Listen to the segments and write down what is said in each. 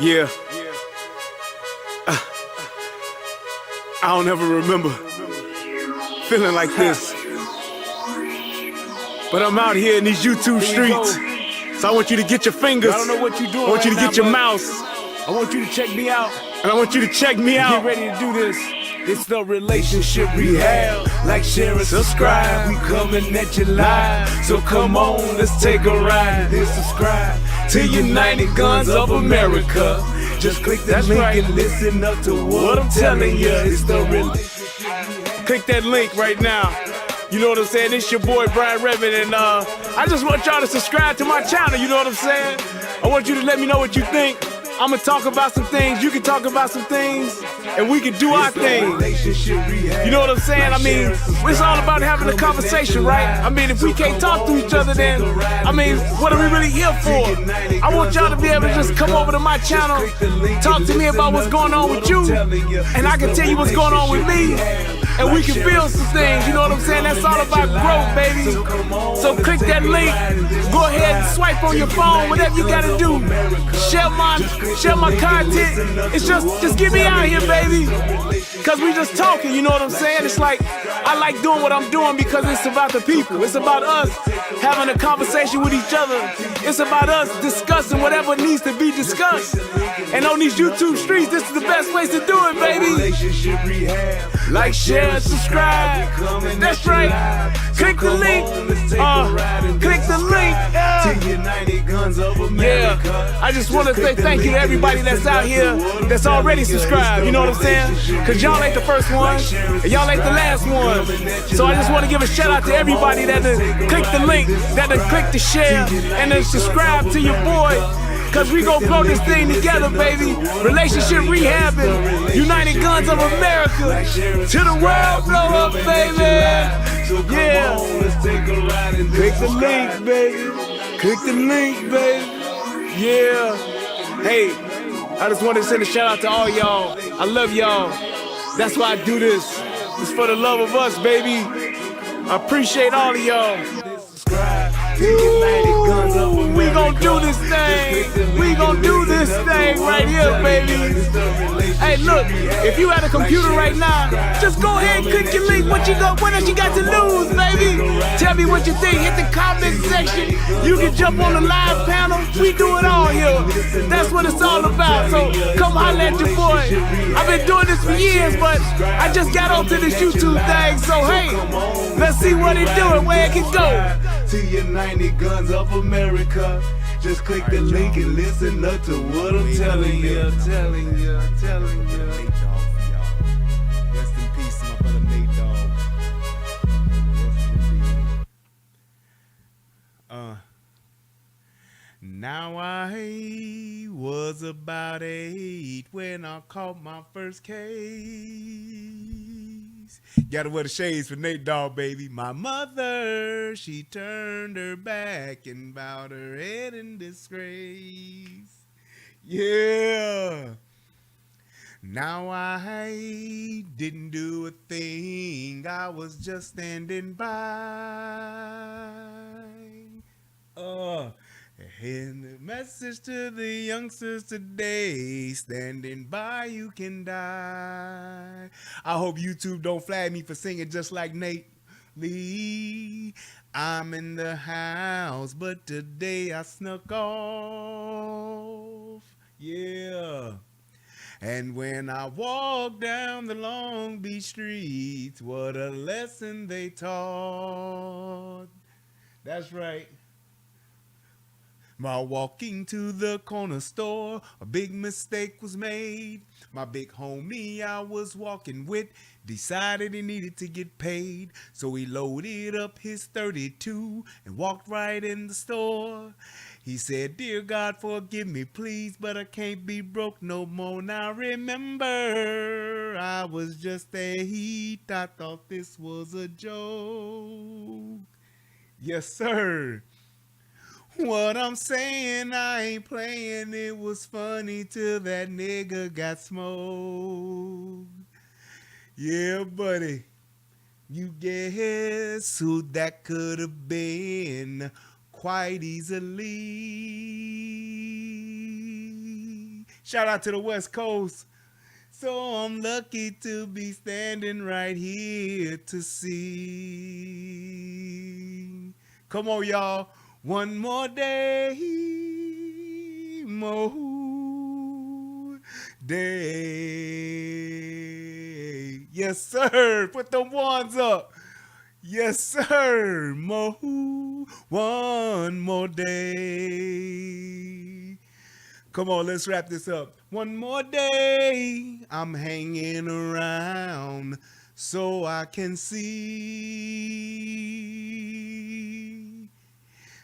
Yeah, I don't ever remember feeling like this. But I'm out here in these YouTube streets. So I want you to get your fingers. I don't know what you're doing. I want you to right get now, your but mouse. I want you to check me out. And I want you to check me out. Get ready to do this. It's the relationship rehab. Like, share, and subscribe. We coming at you live. So come on, let's take a ride. Then subscribe to United Guns of America. Just click that link and listen up to what I'm telling you. It's the relationship. Click that link right now. You know what I'm saying? It's your boy Byron, and I just want y'all to subscribe to my channel. You know what I'm saying? I want you to let me know what you think. I'ma talk about some things, you can talk about some things, and we can do our thing. You know what I'm saying? I mean, it's all about having a conversation, right? I mean, if we can't talk to each other, then, I mean, what are we really here for? I want y'all to be able to just come over to my channel, talk to me about what's going on with you, and I can tell you what's going on with me, and we can build some things, you know what I'm saying? That's all about growth, baby. So click that link, go ahead and swipe on your phone, whatever you gotta do. Share my content. It's just get me out here, baby. Cause we just talking, you know what I'm saying? It's like, I like doing what I'm doing because it's about the people. It's about us having a conversation with each other. It's about us discussing whatever needs to be discussed. And on these YouTube streets, this is the best place to do it, baby. Like, share, and subscribe. That's right. Click the link. Click the link. Yeah. I just want to say thank you to everybody that's out here that's already subscribed. You know what I'm saying? Cause y'all ain't the first one, and y'all ain't the last one. So I just want to give a shout out to everybody that click the link, that click the share, and then subscribe to your boy. Cause we gon' blow this thing together, baby. Relationship rehabbing, United Guns of America. To the world blow up, baby. Yeah. Click the link, baby. Click the link, baby. Yeah. Hey, I just want to send a shout out to all y'all. I love y'all. That's why I do this. It's for the love of us, baby. I appreciate all of y'all. Ooh, we gon' do this thing. We gon' do this thing right here, baby. Hey, look, if you at a computer right now, just go ahead and click your link. What else you got to lose, baby? Tell me what you think. Hit the comment section. You can jump on the live panel. We do it all here. That's what it's all about. So come holler at your boy. I've been doing this for years, but I just got onto this YouTube thing. So hey, let's see what it do and where it can go. To United Guns of America. Just click the link and listen up to what I'm telling you. Rest in peace, my brother Nate Dogg. Now I was about 8 when I caught my first case. Gotta wear the shades for Nate Dogg, baby. My mother, she turned her back and bowed her head in disgrace. Yeah. Now I didn't do a thing. I was just standing by. And the message to the youngsters today, standing by, you can die. I hope YouTube don't flag me for singing just like Nate Lee. I'm in the house, but today I snuck off. Yeah. And when I walk down the Long Beach streets, what a lesson they taught. That's right. While walking to the corner store, a big mistake was made. My big homie I was walking with decided he needed to get paid. So he loaded up his 32 and walked right in the store. He said, "Dear God, forgive me, please, but I can't be broke no more. Now remember, I was just a heat. I thought this was a joke." Yes, sir. What I'm saying, I ain't playing. It was funny till that nigga got smoked. Yeah, buddy. You guess who that could have been? Quite easily. Shout out to the West Coast. So I'm lucky to be standing right here to see. Come on, y'all. One more day. More day. Yes, sir. Put them ones up. Yes, sir. One more day. Come on, let's wrap this up. One more day, I'm hanging around so I can see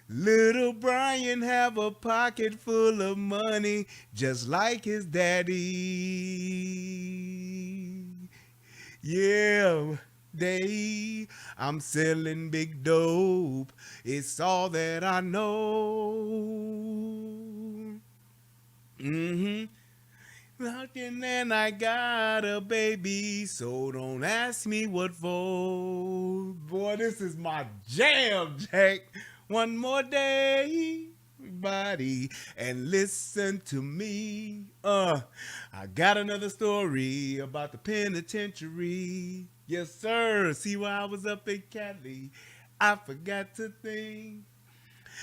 little Brian have a pocket full of money just like his daddy. Yeah, I'm selling big dope. It's all that I know. And I got a baby, so don't ask me what for. Boy, this is my jam, Jack. One more day, everybody, and listen to me. I got another story about the penitentiary. Yes, sir. See, while I was up in Cali, I forgot to think.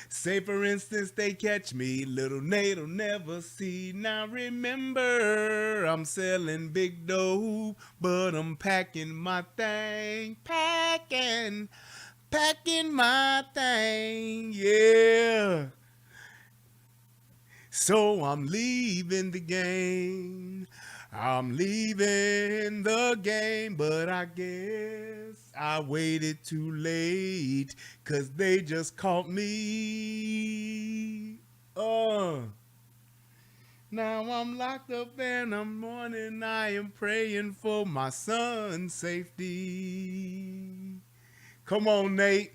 Say, for instance, they catch me, little Nate'll never see. Now remember, I'm selling big dope, but I'm packing my thing. Packing my thing, yeah. So I'm leaving the game. I'm leaving the game, but I guess I waited too late, 'cause they just caught me. Now I'm locked up and I'm mourning. I am praying for my son's safety. Come on, Nate.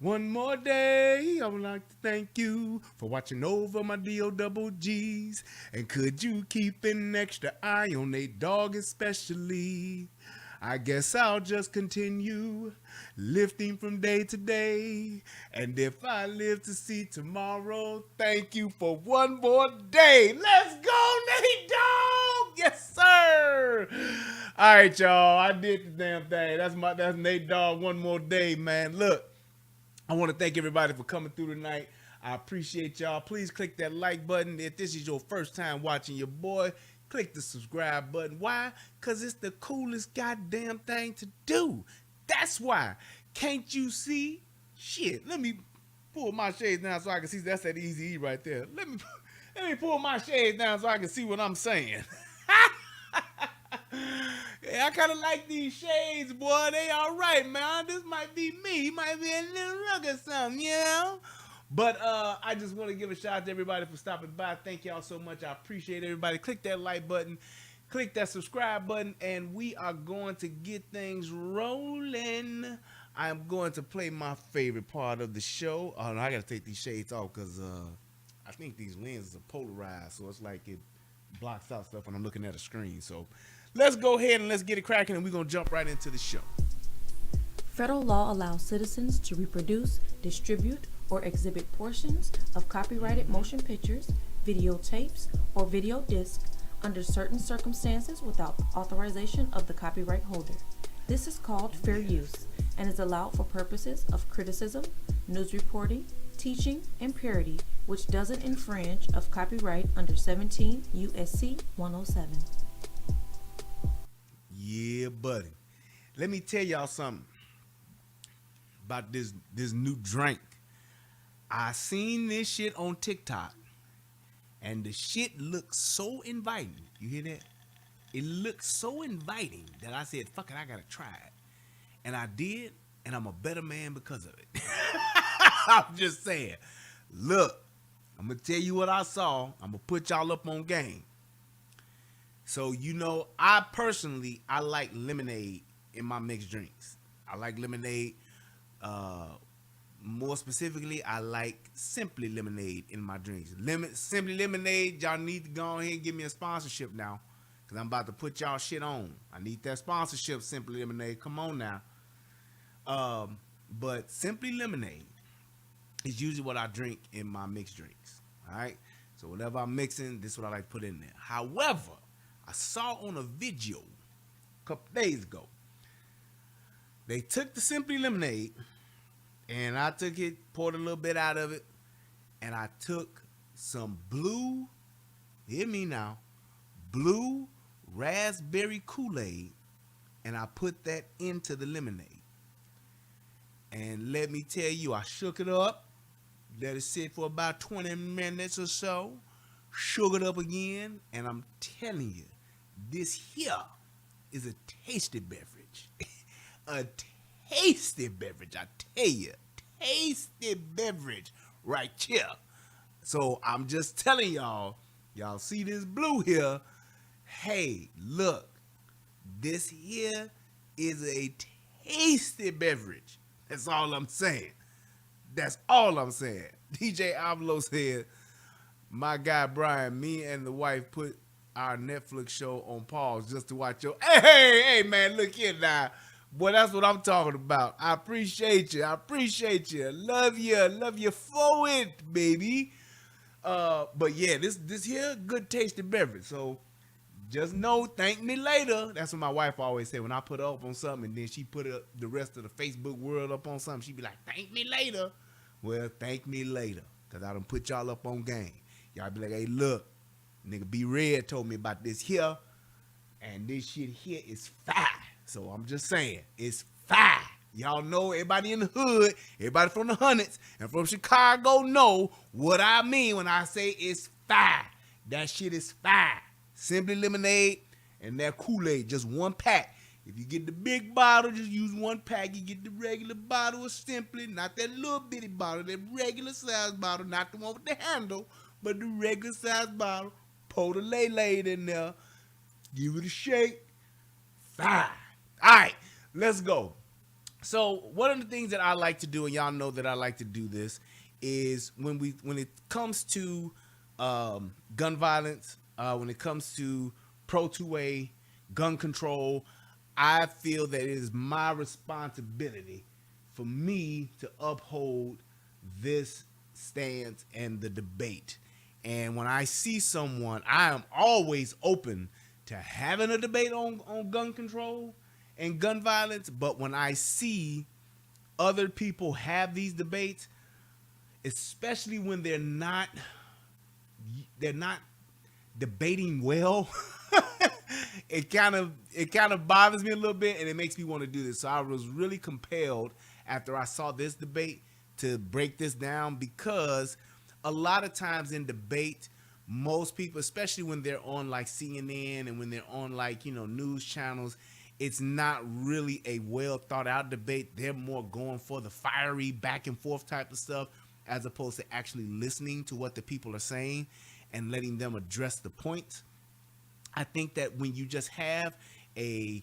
One more day, I would like to thank you for watching over my D-O-double-G's. And could you keep an extra eye on Nate Dogg especially? I guess I'll just continue lifting from day to day. And if I live to see tomorrow, thank you for one more day. Let's go, Nate Dogg! Yes, sir! All right, y'all, I did the damn thing. That's Nate Dogg, one more day, man. Look. I want to thank everybody for coming through tonight. I appreciate y'all. Please click that like button. If this is your first time watching your boy, click the subscribe button. Why? Because it's the coolest goddamn thing to do. That's why. Can't you see? Shit, let me pull my shades down so I can see. That's that Easy E right there. Let me pull my shades down so I can see what I'm saying. Yeah, I kind of like these shades, boy. They all right, man. This might be me. He might be a little rugged or something, you know? But I just want to give a shout out to everybody for stopping by. Thank y'all so much. I appreciate everybody. Click that like button. Click that subscribe button. And we are going to get things rolling. I'm going to play my favorite part of the show. Oh, no, I got to take these shades off because I think these lenses are polarized. So it's like it blocks out stuff when I'm looking at a screen. So let's go ahead and let's get it cracking, and we're going to jump right into the show. Federal law allows citizens to reproduce, distribute, or exhibit portions of copyrighted motion pictures, videotapes, or video discs under certain circumstances without authorization of the copyright holder. This is called fair use and is allowed for purposes of criticism, news reporting, teaching, and parody, which doesn't infringe of copyright under 17 U.S.C. 107. Yeah, buddy. Let me tell y'all something about this new drink. I seen this shit on TikTok, and the shit looks so inviting. You hear that? It looks so inviting that I said, fuck it, I gotta try it. And I did, and I'm a better man because of it. I'm just saying. Look, I'm gonna tell you what I saw. I'm gonna put y'all up on game. So, you know, I like lemonade in my mixed drinks. I like lemonade. More specifically, I like Simply Lemonade in my drinks. Simply Lemonade, y'all need to go ahead and give me a sponsorship now, because I'm about to put y'all shit on. I need that sponsorship, Simply Lemonade. Come on now. But Simply Lemonade is usually what I drink in my mixed drinks. All right? So whatever I'm mixing, this is what I like to put in there. However, I saw on a video a couple days ago, they took the Simply Lemonade, and I took it, poured a little bit out of it, and I took some blue, hear me now, blue raspberry Kool-Aid, and I put that into the lemonade. And let me tell you, I shook it up, let it sit for about 20 minutes or so, shook it up again, and I'm telling you, this here is a tasty beverage. A tasty beverage, I tell you. Tasty beverage right here. So I'm just telling y'all see this blue here. Hey, look, this here is a tasty beverage. That's all I'm saying. That's all I'm saying. DJ Avalo said, my guy Brian, me and the wife put our Netflix show on pause just to watch your. Hey, man, look here now. Boy, that's what I'm talking about. I appreciate you. Love you for it, baby. But yeah, this here good tasty beverage. So just know, thank me later. That's what my wife always said when I put her up on something, and then she put the rest of the Facebook world up on something. She'd be like, thank me later. Well, thank me later, because I done put y'all up on game. Y'all be like, hey, look, nigga B Red told me about this here, and this shit here is fire. So I'm just saying, it's fire. Y'all know, everybody in the hood, everybody from the hundreds and from Chicago know what I mean when I say it's fire. That shit is fire. Simply Lemonade and that Kool-Aid, just one pack. If you get the big bottle, just use one pack. You get the regular bottle of Simply, not that little bitty bottle, that regular size bottle, not the one with the handle, but the regular size bottle. Pour the Lay-Laid in there. Give it a shake. Fire. All right, let's go. So one of the things that I like to do, and y'all know that I like to do this, is when it comes to gun violence, when it comes to pro-2A, gun control, I feel that it is my responsibility for me to uphold this stance and the debate. And when I see someone, I am always open to having a debate on gun control and gun violence. But when I see other people have these debates, especially when they're not debating well, it kind of bothers me a little bit, and it makes me want to do this. So I was really compelled after I saw this debate to break this down, because a lot of times in debate, most people, especially when they're on like CNN and when they're on like, news channels, it's not really a well thought out debate. They're more going for the fiery back and forth type of stuff, as opposed to actually listening to what the people are saying and letting them address the points. I think that when you just have an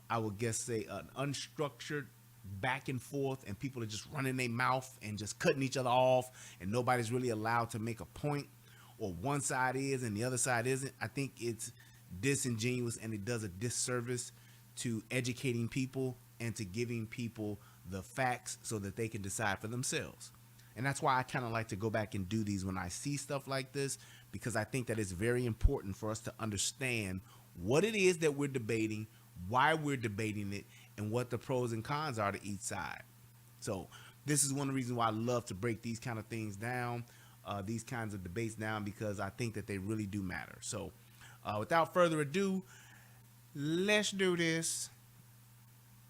unstructured back and forth, and people are just running their mouth and just cutting each other off, and nobody's really allowed to make a point, or one side is and the other side isn't, I think it's disingenuous, and it does a disservice to educating people and to giving people the facts so that they can decide for themselves. And that's why I kind of like to go back and do these when I see stuff like this, because I think that it's very important for us to understand what it is that we're debating, why we're debating it, and what the pros and cons are to each side. So this is one of the reasons why I love to break these kind of things down, these kinds of debates down, because I think that they really do matter. So without further ado, let's do this.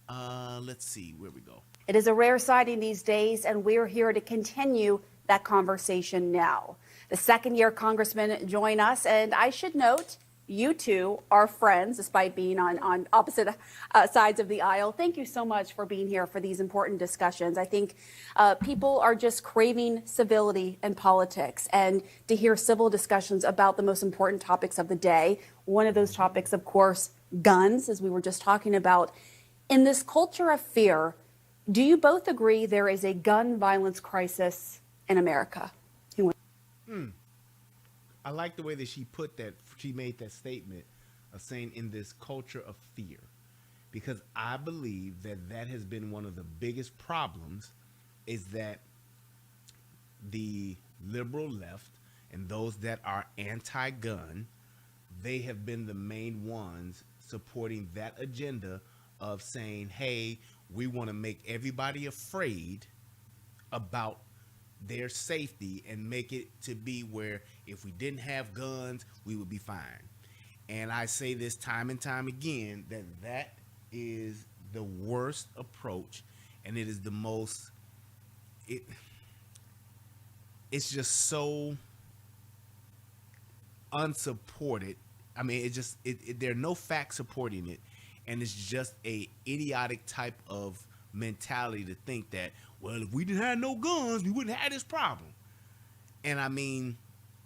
Let's see where we go. It is a rare sighting these days, and we're here to continue that conversation now. The second-year congressman join us, and I should note, you two are friends, despite being on opposite sides of the aisle. Thank you so much for being here for these important discussions. I think people are just craving civility in politics, and to hear civil discussions about the most important topics of the day. One of those topics, of course, guns, as we were just talking about. In this culture of fear, do you both agree there is a gun violence crisis in America? I like the way that she put that. She made that statement of saying in this culture of fear, because I believe that has been one of the biggest problems, is that the liberal left and those that are anti-gun, they have been the main ones supporting that agenda of saying, hey, we want to make everybody afraid about their safety and make it to be where if we didn't have guns, we would be fine. And I say this time and time again, that is the worst approach, and it is the most, it's just so unsupported. I mean, there are no facts supporting it, and it's just a idiotic type of mentality to think that, well, if we didn't have no guns, we wouldn't have this problem. And I mean,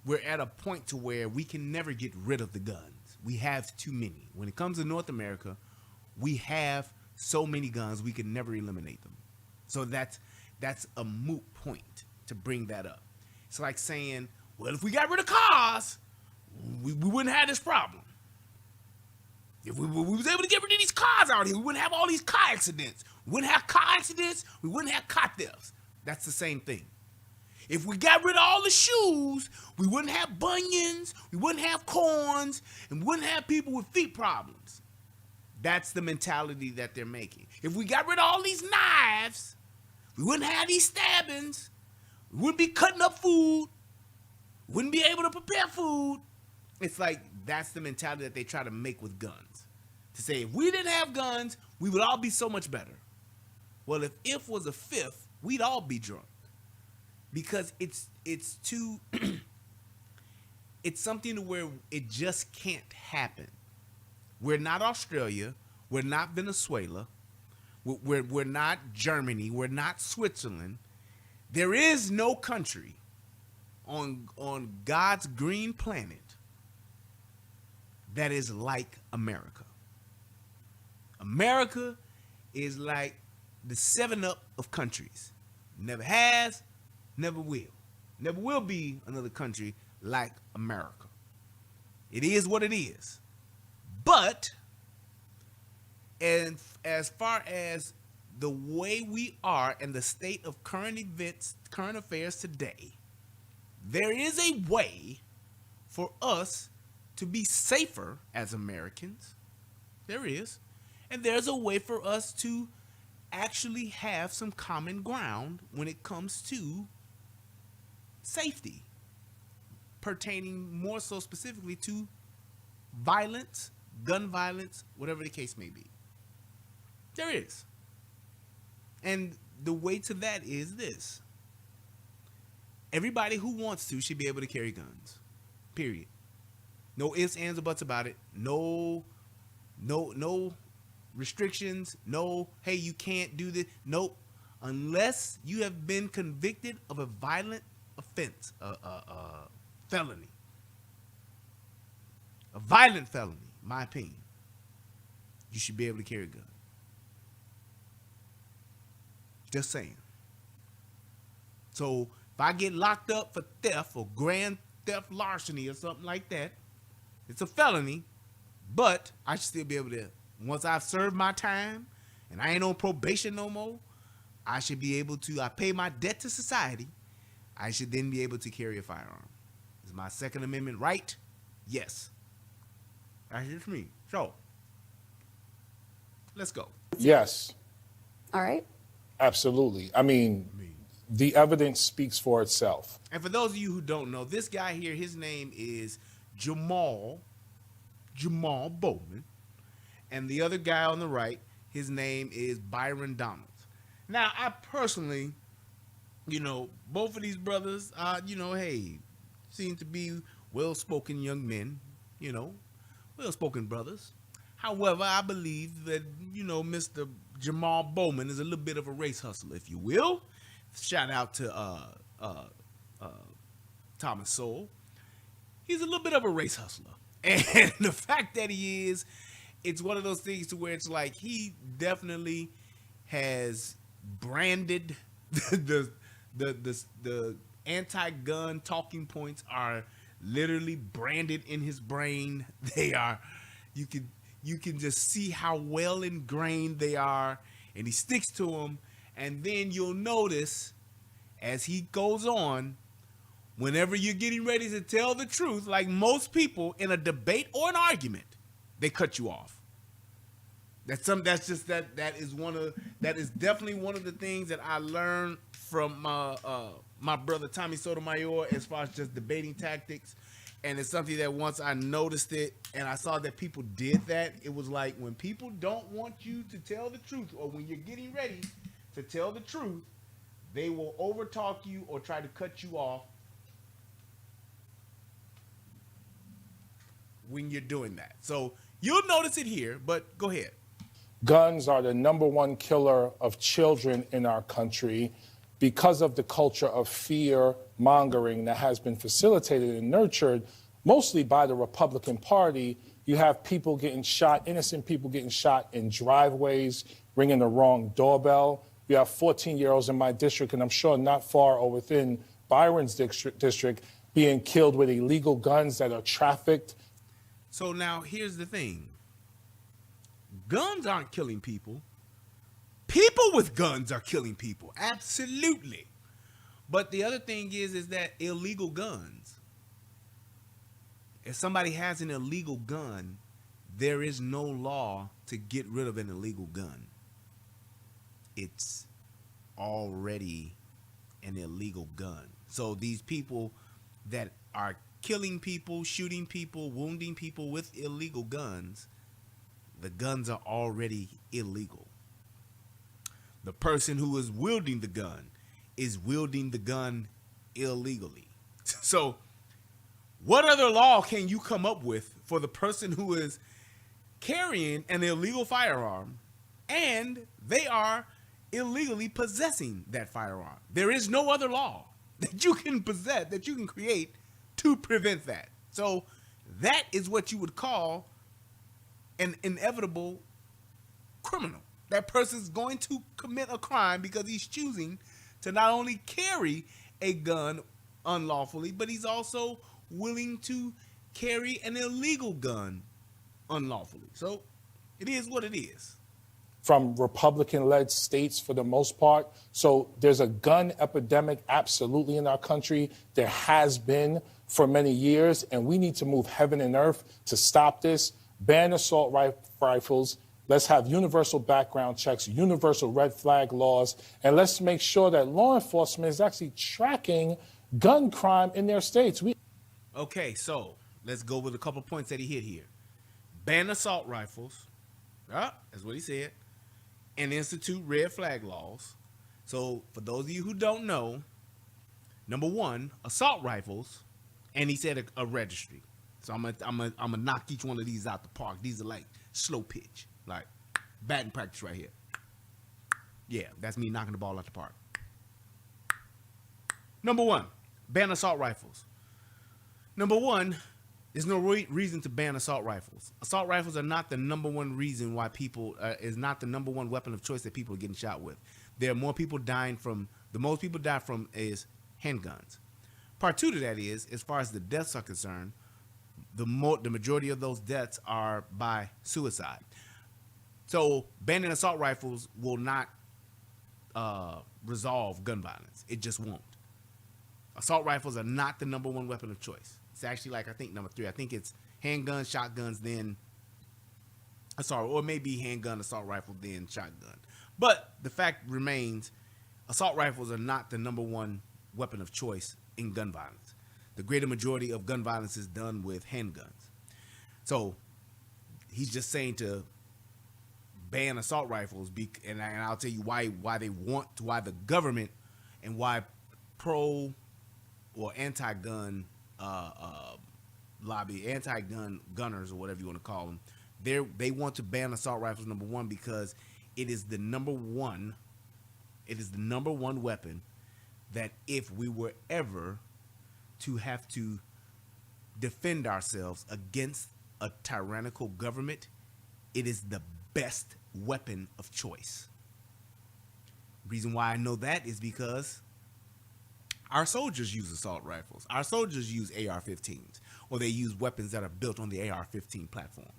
we're at a point to where we can never get rid of the guns. We have too many. When it comes to North America, we have so many guns, we can never eliminate them. So that's a moot point to bring that up. It's like saying, well, if we got rid of cars, we wouldn't have this problem. If we was able to get rid of these cars out here, we wouldn't have all these car accidents. We wouldn't have car accidents, we wouldn't have car thefts. That's the same thing. If we got rid of all the shoes, we wouldn't have bunions, we wouldn't have corns, and we wouldn't have people with feet problems. That's the mentality that they're making. If we got rid of all these knives, we wouldn't have these stabbings, we wouldn't be cutting up food, we wouldn't be able to prepare food. It's like that's the mentality that they try to make with guns. To say if we didn't have guns, we would all be so much better. Well, if was a fifth, we'd all be drunk. Because it's too it's something to where it just can't happen. We're not Australia, we're not Venezuela, we're not Germany, we're not Switzerland. There is no country on God's green planet that is like America. America is like the 7-Up of countries. Never has, never will. Never will be another country like America. It is what it is. But, and as far as the way we are and the state of current events, current affairs today, there is a way for us to be safer as Americans. There is. And there's a way for us to actually have some common ground when it comes to safety, pertaining more so specifically to violence, gun violence, whatever the case may be. There is. And the way to that is this. Everybody who wants to should be able to carry guns. Period. No ifs, ands, or buts about it. No restrictions. No, hey, you can't do this. Nope. Unless you have been convicted of a violent offense, felony. A violent felony, in my opinion. You should be able to carry a gun. Just saying. So if I get locked up for theft or grand theft larceny or something like that, it's a felony, but I should still be able to, once I've served my time and I ain't on probation no more, I should be able to, I pay my debt to society, I should then be able to carry a firearm. Is my Second Amendment right? Yes. That's just me. So, let's go. Yes, All right. absolutely. I mean, the evidence speaks for itself. And for those of you who don't know, this guy here, his name is Jamaal Bowman. And the other guy on the right, his name is Byron Donalds. Now, I personally, both of these brothers, hey, seem to be well-spoken young men, well-spoken brothers. However, I believe that, Mr. Jamaal Bowman is a little bit of a race hustler, if you will. Shout out to Thomas Sowell. He's a little bit of a race hustler. And the fact that he is, it's one of those things to where it's like he definitely has branded the anti-gun talking points are literally branded in his brain. They are, you can just see how well ingrained they are, and he sticks to them. And then you'll notice as he goes on whenever you're getting ready to tell the truth, like most people in a debate or an argument, they cut you off. That is definitely one of the things that I learned from my brother Tommy Sotomayor as far as just debating tactics. And it's something that once I noticed it and I saw that people did that, it was like when people don't want you to tell the truth, or when you're getting ready to tell the truth, they will overtalk you or try to cut you off when you're doing that. So you'll notice it here, but go ahead. Guns are the #1 killer of children in our country because of the culture of fear mongering that has been facilitated and nurtured mostly by the Republican Party. You have people getting shot, innocent people getting shot in driveways, ringing the wrong doorbell. You have 14-year-olds in my district, and I'm sure not far or within Byron's district, being killed with illegal guns that are trafficked. So now here's the thing. Guns aren't killing people. People with guns are killing people. Absolutely. But the other thing is that illegal guns, if somebody has an illegal gun, there is no law to get rid of an illegal gun. It's already an illegal gun. So these people that are killing people, shooting people, wounding people with illegal guns, the guns are already illegal. The person who is wielding the gun is wielding the gun illegally. So what other law can you come up with for the person who is carrying an illegal firearm and they are illegally possessing that firearm? There is no other law that you can possess, that you can create to prevent that. So that is what you would call an inevitable criminal. That person's going to commit a crime because he's choosing to not only carry a gun unlawfully, but he's also willing to carry an illegal gun unlawfully. So it is what it is. From Republican-led states for the most part. So there's a gun epidemic absolutely in our country. There has been for many years, and we need to move heaven and earth to stop this. Ban assault rifles. Let's have universal background checks, universal red flag laws, and let's make sure that law enforcement is actually tracking gun crime in their states. Okay, so let's go with a couple points that he hit here. Ban assault rifles. That's what he said. And institute red flag laws. So for those of you who don't know, number one, assault rifles, and he said a registry. So I'm gonna knock each one of these out the park. These are like slow pitch, like batting practice right here. Yeah, that's me knocking the ball out the park. Number one, ban assault rifles. Number one, there's no reason to ban assault rifles. Assault rifles are not the #1 reason why people is not the #1 weapon of choice that people are getting shot with. There are more people dying from, the most people die from is handguns. Part two to that is, as far as the deaths are concerned, the majority of those deaths are by suicide. So banning assault rifles will not resolve gun violence. It just won't. Assault rifles are not the #1 weapon of choice. It's actually like, I think number 3. I think it's handguns, shotguns, then assault, or maybe handgun, assault rifle, then shotgun. But the fact remains, assault rifles are not the #1 weapon of choice in gun violence. The greater majority of gun violence is done with handguns. So he's just saying to ban assault rifles, and I'll tell you why the government and why pro or anti-gun lobby, anti-gun gunners, or whatever you want to call them, they want to ban assault rifles, number one, because it is the number one weapon that if we were ever to have to defend ourselves against a tyrannical government, it is the best weapon of choice. Reason why I know that is because our soldiers use assault rifles. Our soldiers use AR-15s, or they use weapons that are built on the AR-15 platform.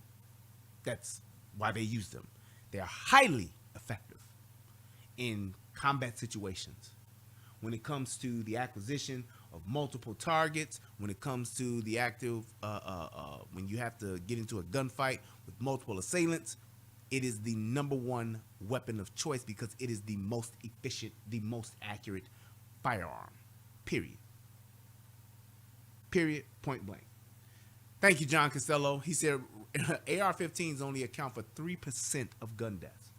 That's why they use them. They are highly effective in combat situations. when it comes to the acquisition of multiple targets, when it comes to the active, when you have to get into a gunfight with multiple assailants, it is the number one weapon of choice because it is the most efficient, the most accurate firearm. Period. Period. Point blank. Thank you, John Costello. He said AR-15s only account for 3% of gun deaths.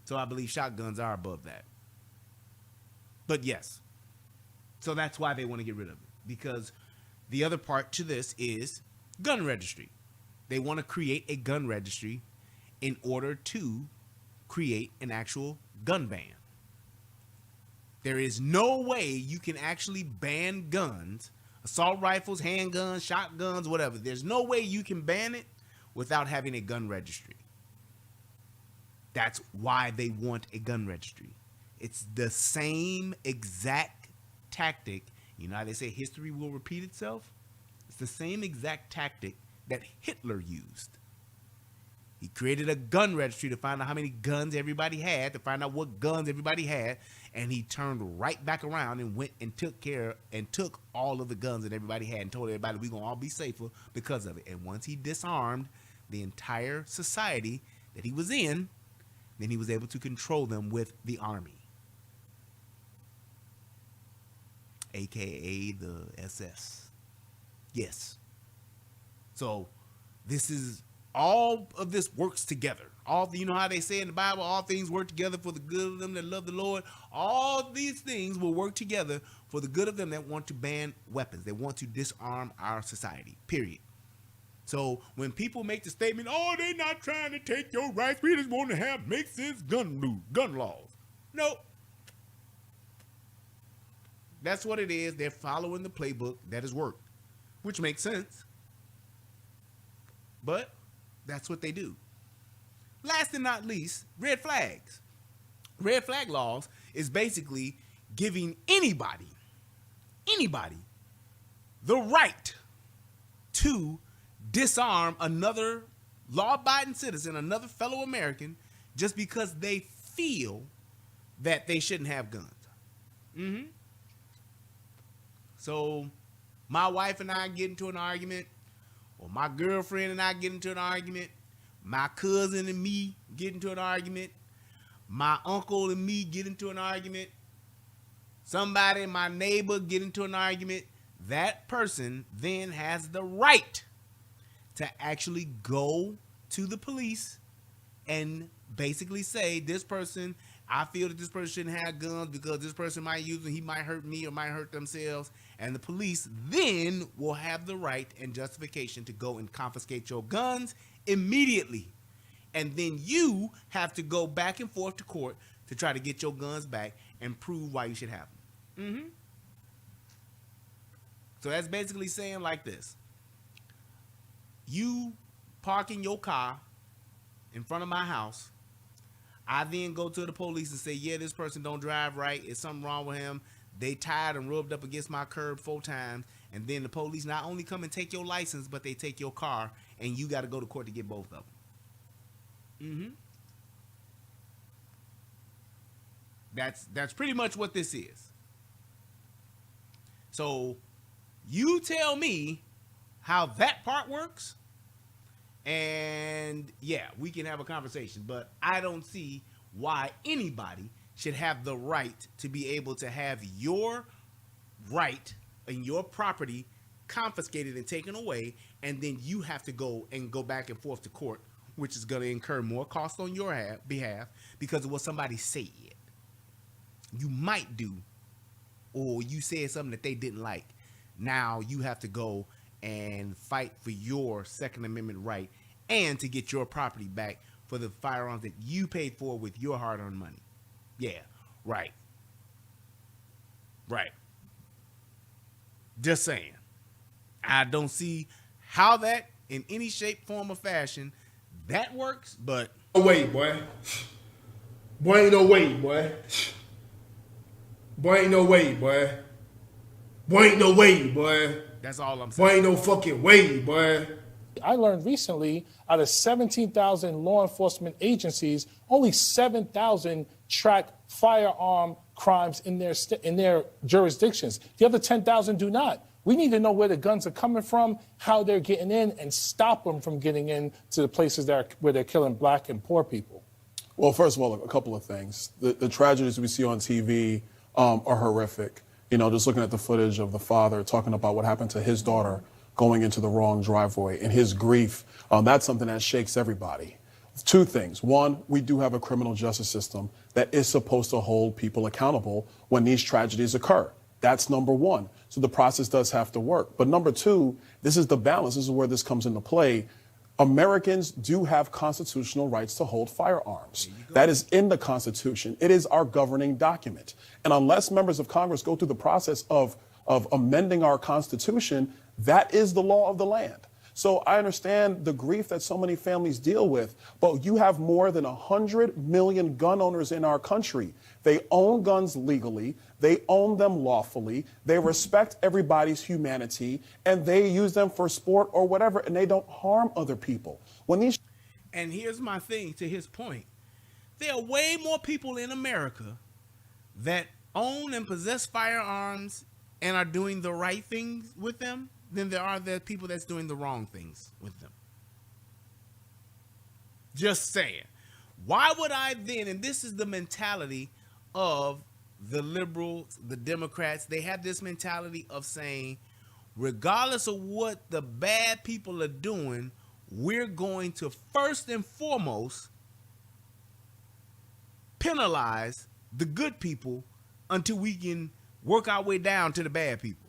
So I believe shotguns are above that. But yes. So that's why they want to get rid of it. Because the other part to this is gun registry. They want to create a gun registry in order to create an actual gun ban. There is no way you can actually ban guns, assault rifles, handguns, shotguns, whatever. There's no way you can ban it without having a gun registry. That's why they want a gun registry. It's the same exact tactic. You know how they say history will repeat itself? It's the same exact tactic that Hitler used. He created a gun registry to find out how many guns everybody had, to find out what guns everybody had, and he turned right back around and went and took all of the guns that everybody had and told everybody we're going to all be safer because of it. And once he disarmed the entire society that he was in, then he was able to control them with the army, aka the SS. Yes. So this is, all of this works together. You know how they say in the Bible, all things work together for the good of them that love the Lord. All these things will work together for the good of them that want to ban weapons. They want to disarm our society, period. So when people make the statement, oh, they're not trying to take your rights, we just want to make sense gun laws. Nope. That's what it is. They're following the playbook that has worked, which makes sense. But that's what they do. Last and not least, red flags. Red flag laws is basically giving anybody, the right to disarm another law-abiding citizen, another fellow American, just because they feel that they shouldn't have guns. So my wife and I get into an argument, or my girlfriend and I get into an argument, my cousin and me get into an argument, my uncle and me get into an argument, somebody, my neighbor, get into an argument, that person then has the right to actually go to the police and basically say, this person, I feel that this person shouldn't have guns because this person might use them, he might hurt me or might hurt themselves. And the police then will have the right and justification to go and confiscate your guns immediately. And then you have to go back and forth to court to try to get your guns back and prove why you should have them. So that's basically saying like this. You parking your car in front of my house. I then go to the police and say, yeah, this person don't drive right. It's something wrong with him. They tied and rubbed up against my curb 4 times. And then the police not only come and take your license, but they take your car, and you got to go to court to get both of them. That's pretty much what this is. So you tell me how that part works, and yeah, we can have a conversation. But I don't see why anybody should have the right to be able to have your right and your property confiscated and taken away, and then you have to go back and forth to court, which is going to incur more cost on your behalf because of what somebody said. You might do, or you said something that they didn't like. Now you have to go and fight for your Second Amendment right and to get your property back for the firearms that you paid for with your hard-earned money. Yeah, right. Just saying. I don't see how that, in any shape, form, or fashion, that works, but... No way, boy. Boy, ain't no way, boy. Boy, ain't no way, boy. Boy, ain't no way, boy. That's all I'm saying. Boy, ain't no fucking way, boy. I learned recently, out of 17,000 law enforcement agencies, only 7,000 track firearm crimes in their jurisdictions. The other 10,000 do not. We need to know where the guns are coming from, how they're getting in, and stop them from getting into the places where they're killing black and poor people. Well, first of all, a couple of things. The tragedies we see on TV are horrific. You know, just looking at the footage of the father talking about what happened to his daughter going into the wrong driveway and his grief, that's something that shakes everybody. Two things. One, we do have a criminal justice system that is supposed to hold people accountable when these tragedies occur. That's number one. So the process does have to work. But number two, this is the balance. This is where this comes into play. Americans do have constitutional rights to hold firearms. That is in the Constitution. It is our governing document. And unless members of Congress go through the process of amending our Constitution, that is the law of the land. So I understand the grief that so many families deal with, but you have more than 100 million gun owners in our country. They own guns legally, they own them lawfully, they respect everybody's humanity, and they use them for sport or whatever, and they don't harm other people. And here's my thing to his point. There are way more people in America that own and possess firearms and are doing the right things with them than there are the people that's doing the wrong things with them. Just saying. Why would I then, and this is the mentality of the liberals, the Democrats, they have this mentality of saying, regardless of what the bad people are doing, we're going to first and foremost penalize the good people until we can work our way down to the bad people.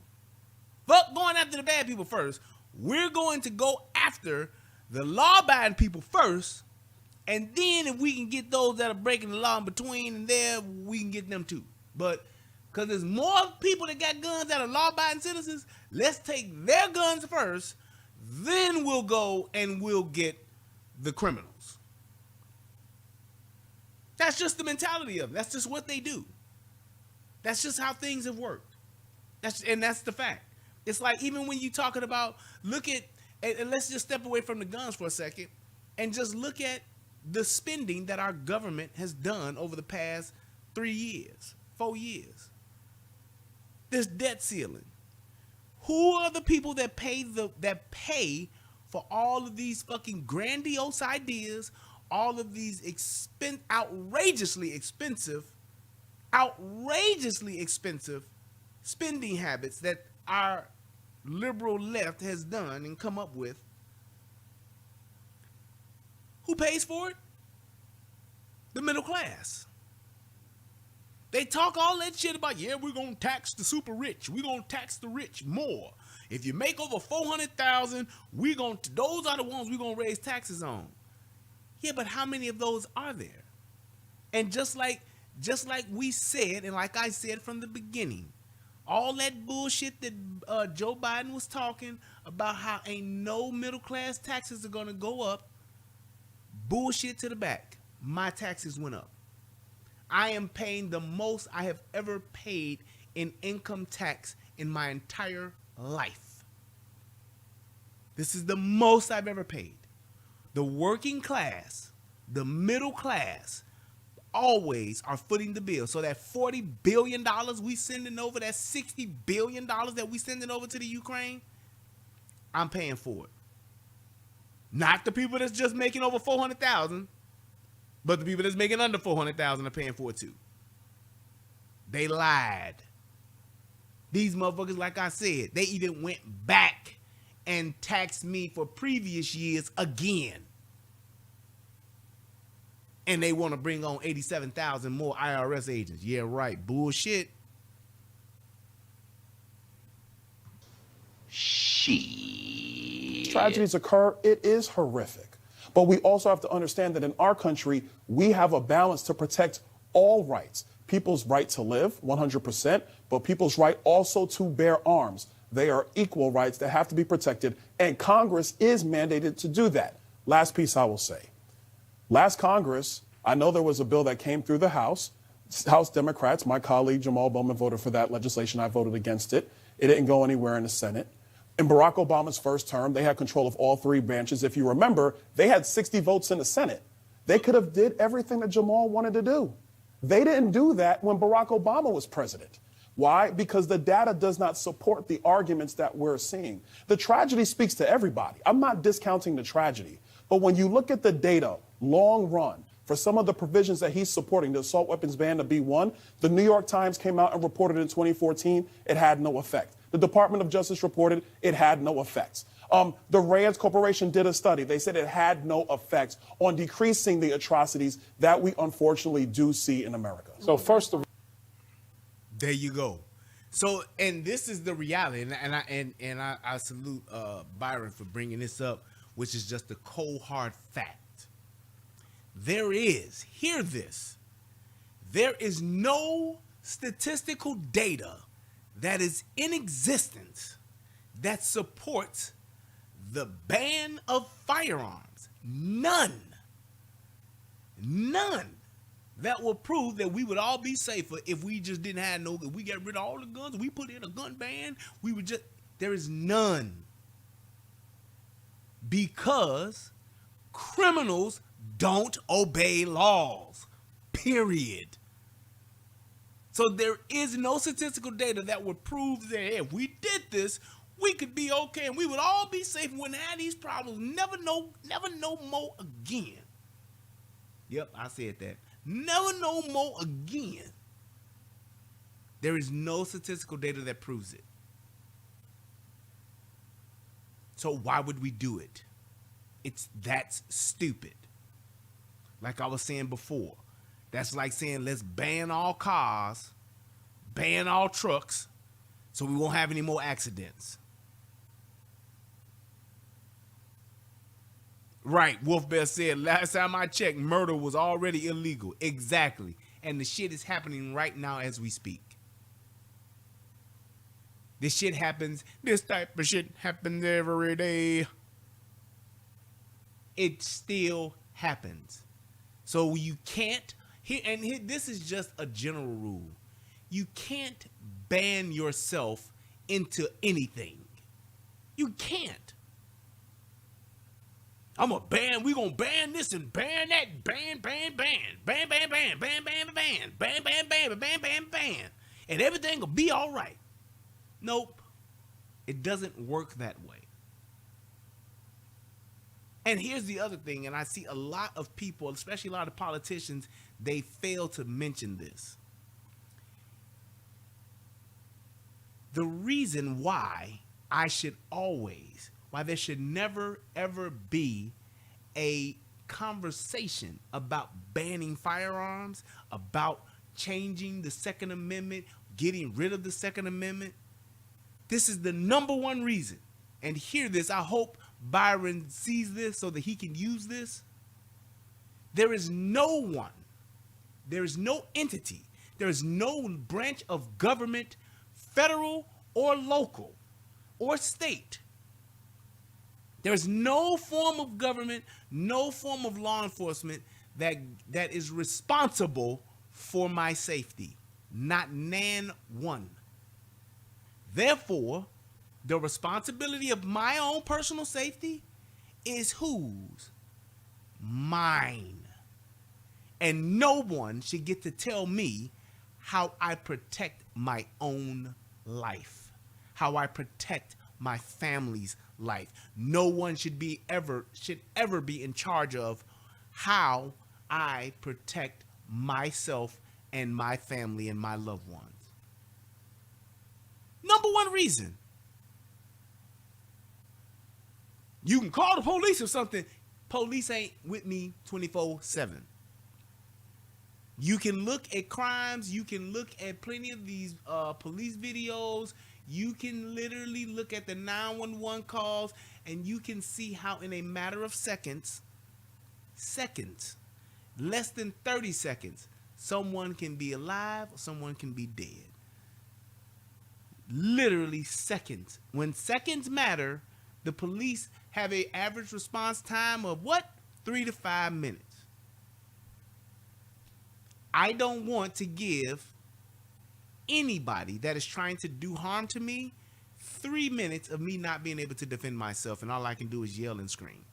Fuck going after the bad people first. We're going to go after the law-abiding people first, and then if we can get those that are breaking the law in between and there, we can get them too. But because there's more people that got guns that are law-abiding citizens, let's take their guns first, then we'll go and we'll get the criminals. That's just the mentality of it. That's just what they do. That's just how things have worked. That's the fact. It's like even when you're talking about, look at, and let's just step away from the guns for a second and just look at the spending that our government has done over the past 3 years, 4 years. This debt ceiling. Who are the people that pay for all of these fucking grandiose ideas, all of these outrageously expensive spending habits that our liberal left has done and come up with? Who pays for it? The middle class. They talk all that shit about, yeah, we're going to tax the super rich. We're going to tax the rich more. If you make over $400,000, those are the ones we're going to raise taxes on. Yeah, but how many of those are there? And just like we said, and like I said from the beginning, all that bullshit that Joe Biden was talking about, how ain't no middle class taxes are going to go up, bullshit to the back. My taxes went up. I am paying the most I have ever paid in income tax in my entire life. This is the most I've ever paid. The working class, the middle class, always are footing the bill. So that $40 billion we sending over, that $60 billion that we sending over to the Ukraine, I'm paying for it. Not the people that's just making over $400,000, but the people that's making under $400,000 are paying for it too. They lied. These motherfuckers, like I said, they even went back and taxed me for previous years again. And they want to bring on 87,000 more IRS agents. Yeah, right. Bullshit. Tragedies occur, it is horrific. But we also have to understand that in our country, we have a balance to protect all rights. People's right to live, 100%, but people's right also to bear arms. They are equal rights that have to be protected, and Congress is mandated to do that. Last piece I will say. Last Congress, I know there was a bill that came through the House. House Democrats, my colleague Jamaal Bowman voted for that legislation. I voted against it. It didn't go anywhere in the Senate. In Barack Obama's first term, they had control of all three branches. If you remember, they had 60 votes in the Senate. They could have did everything that Jamaal wanted to do. They didn't do that when Barack Obama was president. Why? Because the data does not support the arguments that we're seeing. The tragedy speaks to everybody. I'm not discounting the tragedy. But when you look at the data, long run, for some of the provisions that he's supporting, the assault weapons ban to be one, the New York Times came out and reported in 2014 it had no effect. The Department of Justice reported it had no effects. The Rand Corporation did a study. They said it had no effects on decreasing the atrocities that we unfortunately do see in America. So first of all, There you go. So, and this is the reality, and I salute Byron for bringing this up, which is just a cold hard fact. There is, hear this, there is no statistical data that is in existence that supports the ban of firearms. None. That will prove that we would all be safer if we just didn't have no, if we got rid of all the guns, we put in a gun ban, we would just, there is none. Because criminals don't obey laws, period. So there is no statistical data that would prove that if we did this, we could be okay and we would all be safe and wouldn't have these problems. Never no more again. Yep, I said that. Never no more again. There is no statistical data that proves it. So why would we do it? That's stupid. Like I was saying before, that's like saying let's ban all cars, ban all trucks, so we won't have any more accidents. Right, Wolf Bear said, last time I checked, murder was already illegal. Exactly. And the shit is happening right now as we speak. This type of shit happens every day. It still happens. So you can't, this is just a general rule. You can't ban yourself into anything. You can't. We gonna ban this and ban that, ban, and everything will be all right. Nope. It doesn't work that way. And here's the other thing, and I see a lot of people, especially a lot of politicians, they fail to mention this. The reason why there should never, ever be a conversation about banning firearms, about changing the Second Amendment, getting rid of the Second Amendment. This is the number one reason. And hear this, I hope Byron sees this so that he can use this. There is no one, there is no entity, there is no branch of government, federal or local or state. There is no form of government, no form of law enforcement that is responsible for my safety. Not nan one. Therefore, the responsibility of my own personal safety is whose? Mine. And no one should get to tell me how I protect my own life, how I protect my family's life. No one should ever be in charge of how I protect myself and my family and my loved ones. Number one reason. You can call the police or something. Police ain't with me 24/7. You can look at crimes. You can look at plenty of these police videos. You can literally look at the 911 calls, and you can see how in a matter of seconds, less than 30 seconds, someone can be alive or someone can be dead. Literally seconds. When seconds matter, the police have an average response time of what? 3 to 5 minutes. I don't want to give anybody that is trying to do harm to me 3 minutes of me not being able to defend myself, and all I can do is yell and scream.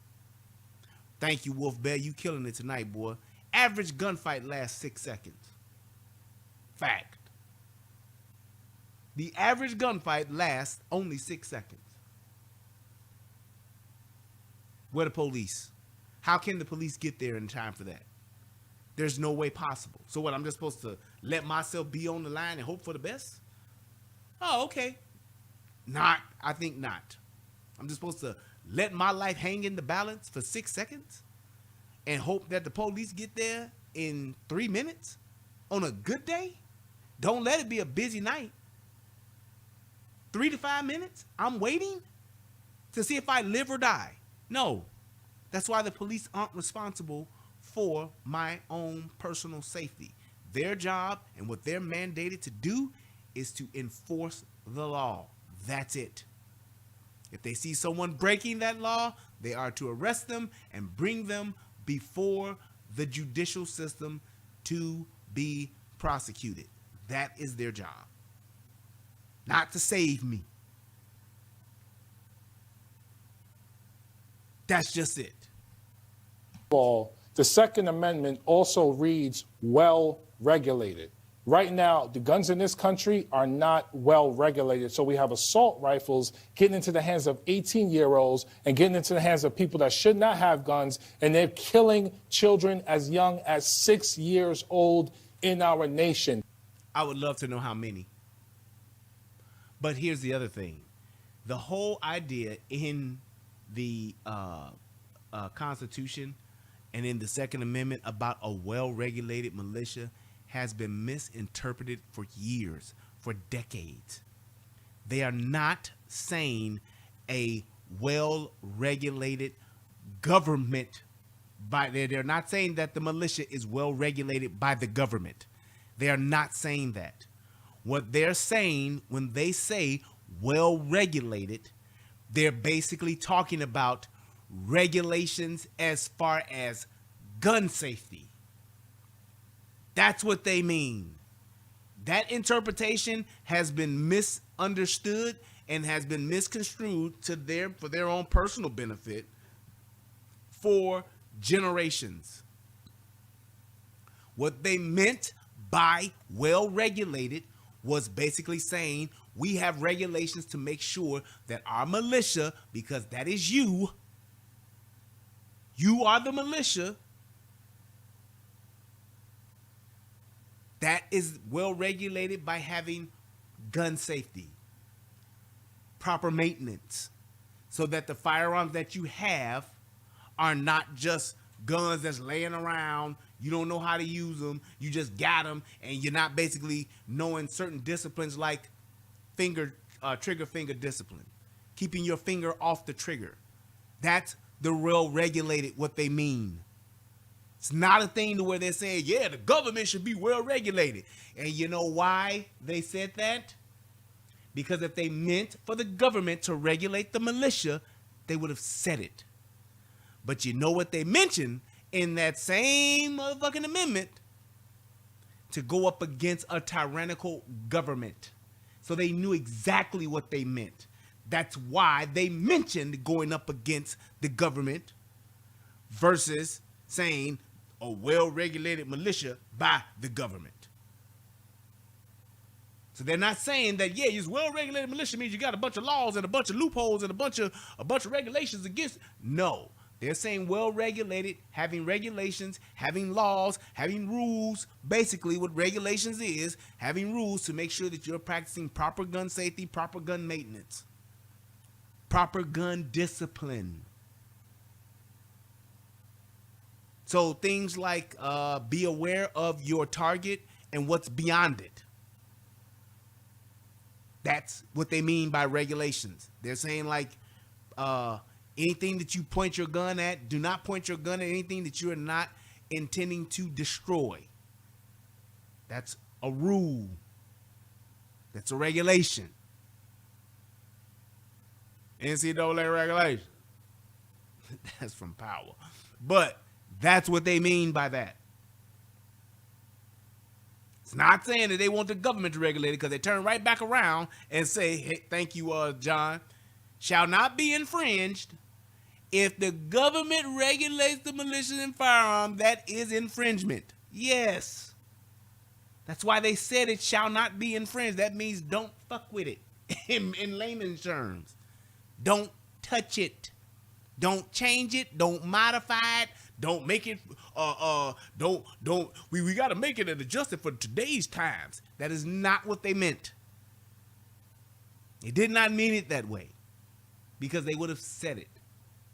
Thank you, Wolf Bear. You killing it tonight, boy. Average gunfight lasts 6 seconds. Fact. The average gunfight lasts only 6 seconds. Where the police? How can the police get there in time for that? There's no way possible. So what, I'm just supposed to let myself be on the line and hope for the best? Oh, okay. I think not. I'm just supposed to let my life hang in the balance for 6 seconds and hope that the police get there in 3 minutes on a good day? Don't let it be a busy night. 3 to 5 minutes? I'm waiting to see if I live or die. No. That's why the police aren't responsible for my own personal safety. Their job and what they're mandated to do is to enforce the law. That's it. If they see someone breaking that law, they are to arrest them and bring them before the judicial system to be prosecuted. That is their job. Not to save me. That's just it. The Second Amendment also reads well regulated. Right now, the guns in this country are not well regulated. So we have assault rifles getting into the hands of 18-year-olds and getting into the hands of people that should not have guns. And they're killing children as young as 6 years old in our nation. I would love to know how many. But here's the other thing. The whole idea in the Constitution and in the Second Amendment about a well-regulated militia has been misinterpreted for years, for decades. They are not saying a well-regulated government. They're not saying that the militia is well-regulated by the government. They are not saying that. What they're saying when they say well-regulated, they're basically talking about regulations as far as gun safety. That's what they mean. That interpretation has been misunderstood and has been misconstrued for their own personal benefit for generations. What they meant by well-regulated was basically saying we have regulations to make sure that our militia, because that is you are the militia, that is well regulated by having gun safety, proper maintenance, so that the firearms that you have are not just guns that's laying around. You don't know how to use them. You just got them, and you're not basically knowing certain disciplines like trigger finger discipline, keeping your finger off the trigger. That's the real regulated, what they mean. It's not a thing to where they're saying, yeah, the government should be well regulated. And you know why they said that? Because if they meant for the government to regulate the militia, they would have said it. But you know what they mentioned in that same motherfucking amendment? To go up against a tyrannical government. So they knew exactly what they meant. That's why they mentioned going up against the government versus saying a well-regulated militia by the government. So they're not saying that, yeah, this well-regulated militia means you got a bunch of laws and a bunch of loopholes and a bunch of regulations against. No, they're saying well-regulated, having regulations, having laws, having rules. Basically what regulations is, having rules to make sure that you're practicing proper gun safety, proper gun maintenance, proper gun discipline. So things like be aware of your target and what's beyond it. That's what they mean by regulations. They're saying like anything that you point your gun at, do not point your gun at anything that you are not intending to destroy. That's a rule. That's a regulation. NCAA regulation. That's from power. But that's what they mean by that. It's not saying that they want the government to regulate it, because they turn right back around and say, hey, thank you, John, shall not be infringed. If the government regulates the militia and firearm, that is infringement. Yes. That's why they said it shall not be infringed. That means don't fuck with it in layman's terms. Don't touch it. Don't change it. Don't modify it. Don't make it, we got to make it and adjust it for today's times. That is not what they meant. They did not mean it that way because they would have said it.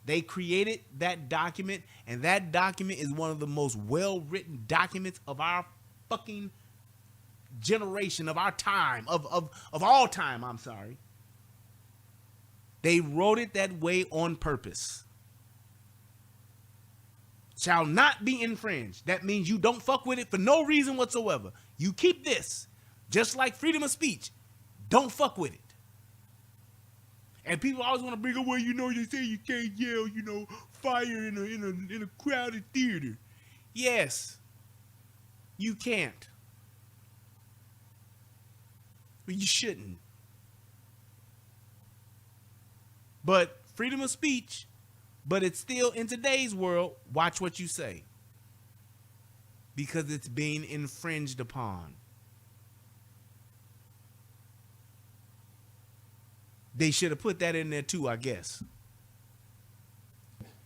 They created that document, and that document is one of the most well-written documents of our fucking generation, of our time, of all time, I'm sorry. They wrote it that way on purpose. Shall not be infringed. That means you don't fuck with it for no reason whatsoever. You keep this. Just like freedom of speech. Don't fuck with it. And people always want to bring up, well, they say you can't yell, fire in a crowded theater. Yes, you can't. But you shouldn't. But freedom of speech, but it's still in today's world, watch what you say. Because it's being infringed upon. They should have put that in there too, I guess.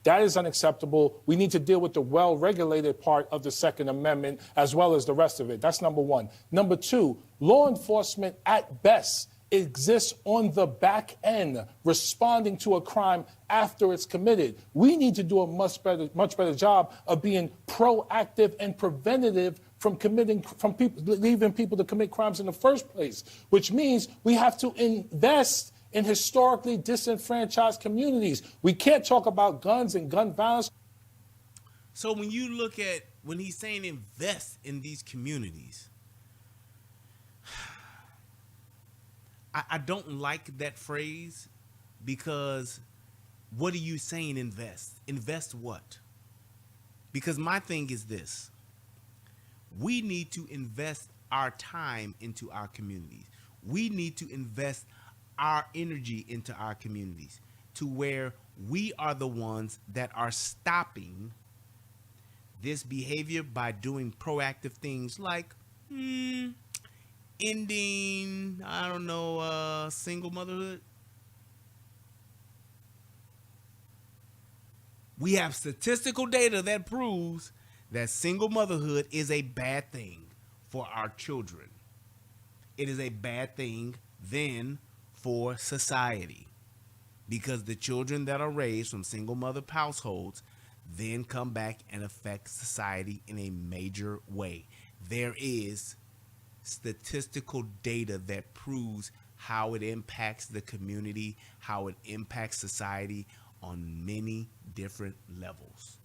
That is unacceptable. We need to deal with the well-regulated part of the Second Amendment as well as the rest of it. That's number one. Number two, law enforcement at best exists on the back end, responding to a crime after it's committed. We need to do a much better job of being proactive and preventative from leaving people to commit crimes in the first place, which means we have to invest in historically disenfranchised communities. We can't talk about guns and gun violence. So when you look at, when he's saying invest in these communities, I don't like that phrase, because what are you saying invest? Invest what? Because my thing is this. We need to invest our time into our communities. We need to invest our energy into our communities to where we are the ones that are stopping this behavior by doing proactive things like ending, single motherhood. We have statistical data that proves that single motherhood is a bad thing for our children. It is a bad thing then for society, because the children that are raised from single mother households then come back and affect society in a major way. There is statistical data that proves how it impacts the community, how it impacts society on many different levels.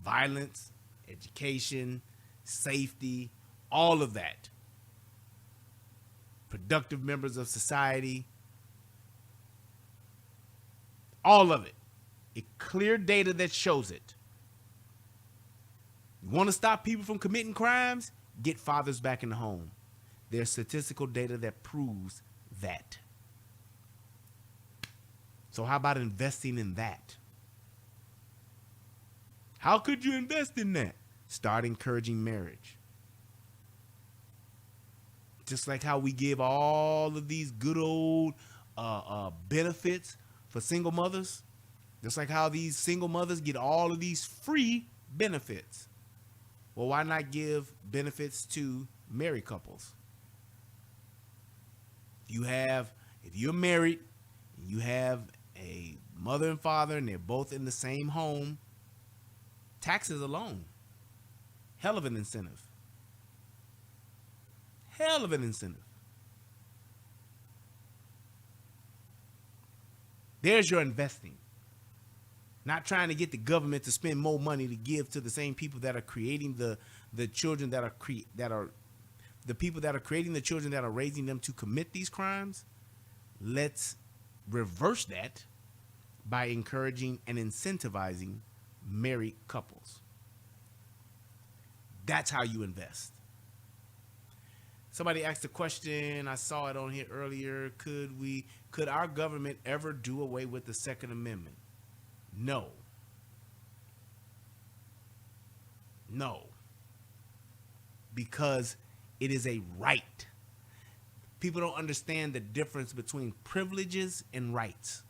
Violence, education, safety, all of that. Productive members of society, all of it. Clear data that shows it. You want to stop people from committing crimes? Get fathers back in the home. There's statistical data that proves that. So how about investing in that? How could you invest in that? Start encouraging marriage. Just like how we give all of these good old benefits for single mothers. Just like how these single mothers get all of these free benefits. Well, why not give benefits to married couples? If you're married, and you have a mother and father, and they're both in the same home, taxes alone, hell of an incentive. Hell of an incentive. There's your investing. Not trying to get the government to spend more money to give to the same people that are creating the children that are the people that are creating the children that are raising them to commit these crimes. Let's reverse that by encouraging and incentivizing married couples. That's how you invest. Somebody asked a question, I saw it on here earlier, could our government ever do away with the Second Amendment? No. No. because it is a right. People don't understand the difference between privileges and rights.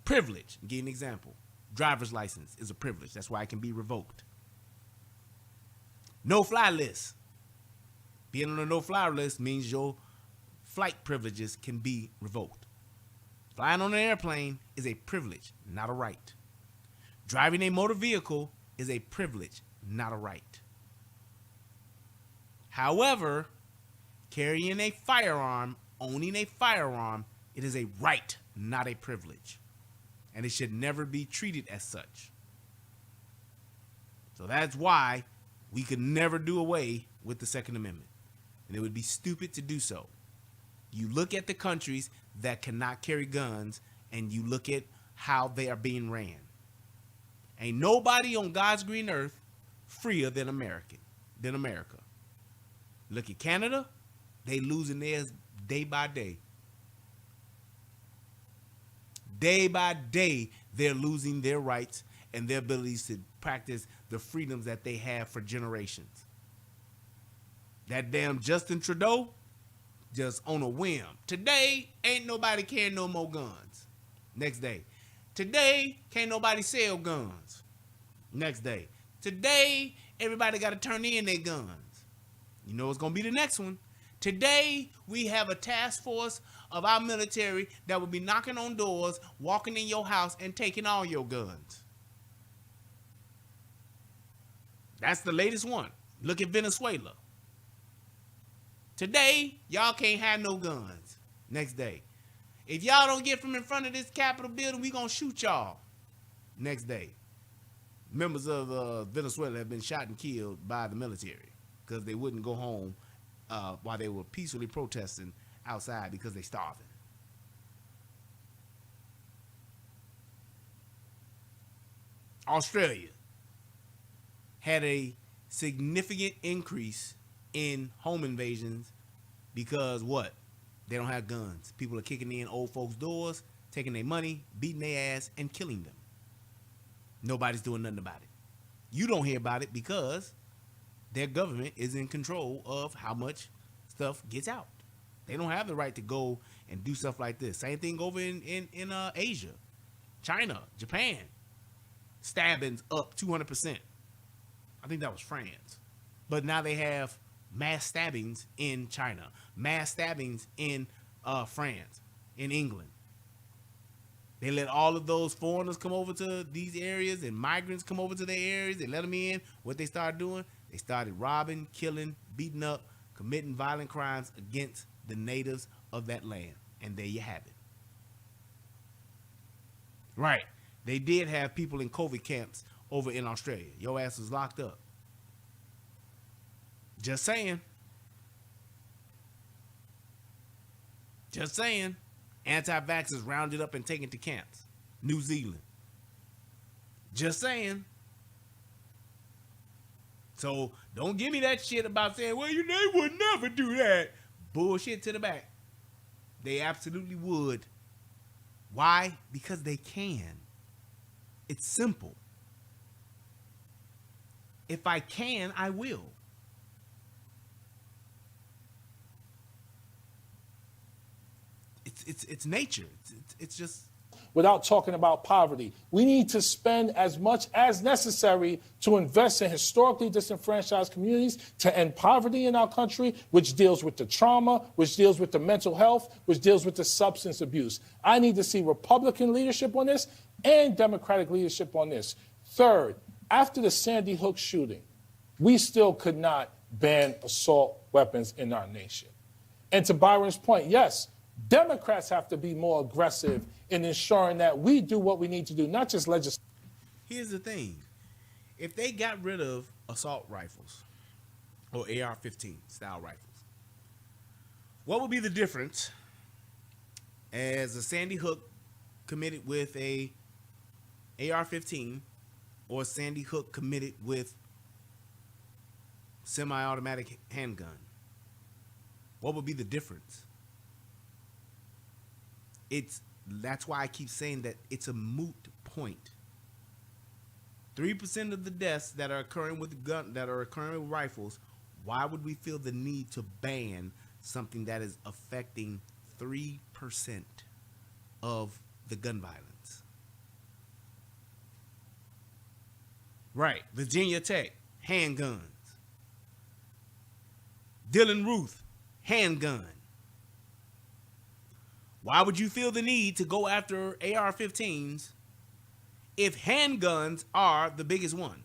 Privilege, I'll give you an example. Driver's license is a privilege. That's why it can be revoked. No-fly list. Being on a no-fly list means your flight privileges can be revoked. Flying on an airplane is a privilege, not a right. Driving a motor vehicle is a privilege, not a right. However, carrying a firearm, owning a firearm, it is a right, not a privilege. And it should never be treated as such. So that's why we could never do away with the Second Amendment. And it would be stupid to do so. You look at the countries that cannot carry guns and you look at how they are being ran. Ain't nobody on God's green earth freer than America. Look at Canada, they losing theirs day by day. Day by day, they're losing their rights and their abilities to practice the freedoms that they have for generations. That damn Justin Trudeau, just on a whim. Today, ain't nobody carrying no more guns. Next day. Today, can't nobody sell guns. Next day. Today, everybody got to turn in their guns. You know what's going to be the next one? Today, we have a task force of our military that will be knocking on doors, walking in your house, and taking all your guns. That's the latest one. Look at Venezuela. Today, y'all can't have no guns. Next day. If y'all don't get from in front of this Capitol building, we gonna shoot y'all. Next day. Members of Venezuela have been shot and killed by the military because they wouldn't go home while they were peacefully protesting outside because they starving. Australia had a significant increase in home invasions because what? They don't have guns. People are kicking in old folks' doors, taking their money, beating their ass, and killing them. Nobody's doing nothing about it. You don't hear about it because their government is in control of how much stuff gets out. They don't have the right to go and do stuff like this. Same thing over in Asia, China, Japan. Stabbings up 200%. I think that was France. But now they have mass stabbings in China, mass stabbings in France, in England. They let all of those foreigners come over to these areas and migrants come over to their areas. They let them in. What they started doing, they started robbing, killing, beating up, committing violent crimes against the natives of that land. And there you have it. Right. They did have people in COVID camps over in Australia. Your ass was locked up. Just saying. Just saying. Anti-vaxxers rounded up and taken to camps. New Zealand. Just saying. So don't give me that shit about saying, well, they would never do that. Bullshit to the back. They absolutely would. Why? Because they can. It's simple. If I can, I will. It's nature. It's just. Without talking about poverty, we need to spend as much as necessary to invest in historically disenfranchised communities to end poverty in our country, which deals with the trauma, which deals with the mental health, which deals with the substance abuse. I need to see Republican leadership on this and Democratic leadership on this. Third, after the Sandy Hook shooting, we still could not ban assault weapons in our nation. And to Byron's point, yes, Democrats have to be more aggressive in ensuring that we do what we need to do, not just legislate. Here's the thing. If they got rid of assault rifles or AR-15 style rifles, what would be the difference as a Sandy Hook committed with a AR-15 or Sandy Hook committed with semi-automatic handgun? What would be the difference? That's why I keep saying that it's a moot point. 3% of the deaths that are occurring with rifles, Why would we feel the need to ban something that is affecting 3% of the gun violence? Right. Virginia Tech, handguns. Dylan Ruth, handgun. Why would you feel the need to go after AR-15s if handguns are the biggest one?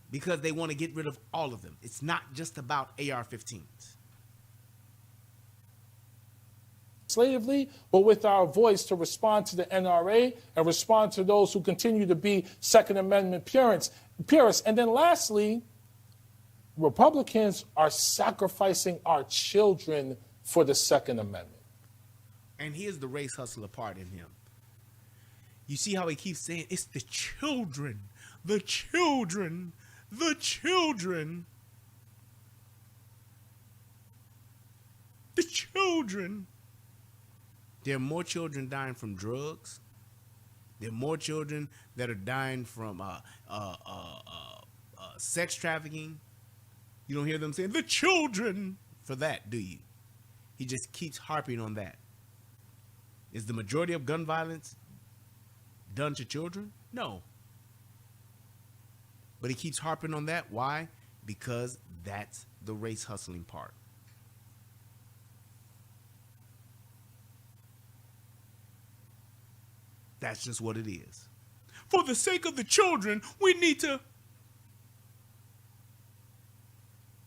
Because they want to get rid of all of them. It's not just about AR-15s. Legislatively, but with our voice to respond to the NRA and respond to those who continue to be Second Amendment purists. And then lastly, Republicans are sacrificing our children for the Second Amendment. And here's the race hustler part in him. You see how he keeps saying, it's the children, the children, the children, the children. There are more children dying from drugs. There are more children that are dying from sex trafficking. You don't hear them saying, the children, for that, do you? He just keeps harping on that. Is the majority of gun violence done to children? No. But he keeps harping on that. Why? Because that's the race hustling part. That's just what it is. For the sake of the children, we need to.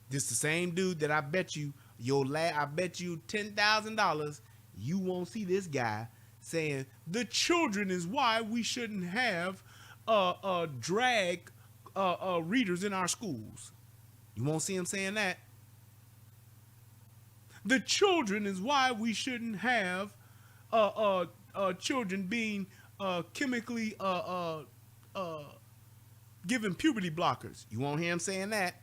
This the same dude that I bet you I bet you $10,000 you won't see this guy saying the children is why we shouldn't have drag readers in our schools. You won't see him saying that. The children is why we shouldn't have children being chemically given puberty blockers. You won't hear him saying that.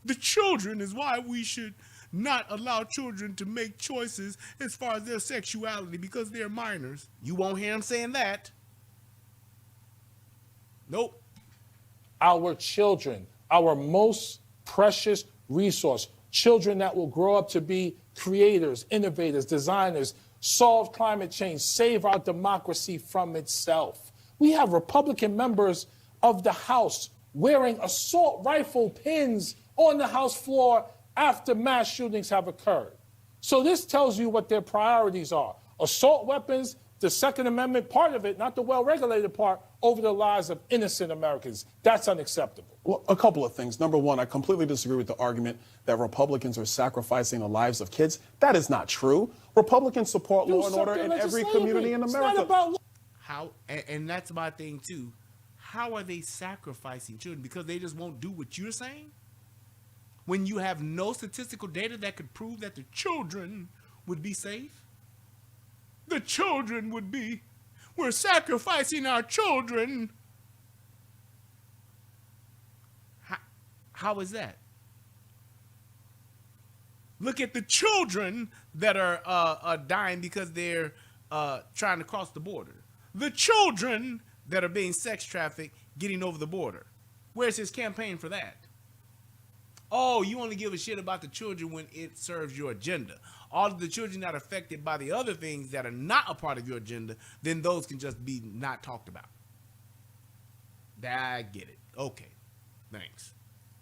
The children is why we should not allow children to make choices as far as their sexuality because they're minors. You won't hear him saying that. Nope. Our children, our most precious resource, children that will grow up to be creators, innovators, designers, solve climate change, save our democracy from itself. We have Republican members of the House wearing assault rifle pins on the House floor after mass shootings have occurred. So this tells you what their priorities are. Assault weapons, the Second Amendment part of it, not the well-regulated part, over the lives of innocent Americans. That's unacceptable. Well, a couple of things. Number one, I completely disagree with the argument that Republicans are sacrificing the lives of kids. That is not true. Republicans support law and order in every community in America. It's not about how, and that's my thing too. How are they sacrificing children? Because they just won't do what you're saying? When you have no statistical data that could prove that the children would be safe? The children would be. We're sacrificing our children. How is that? Look at the children that are dying because they're trying to cross the border. The children that are being sex trafficked getting over the border. Where's his campaign for that? Oh, you only give a shit about the children when it serves your agenda. All of the children that are affected by the other things that are not a part of your agenda, then those can just be not talked about. I get it. Okay. Thanks.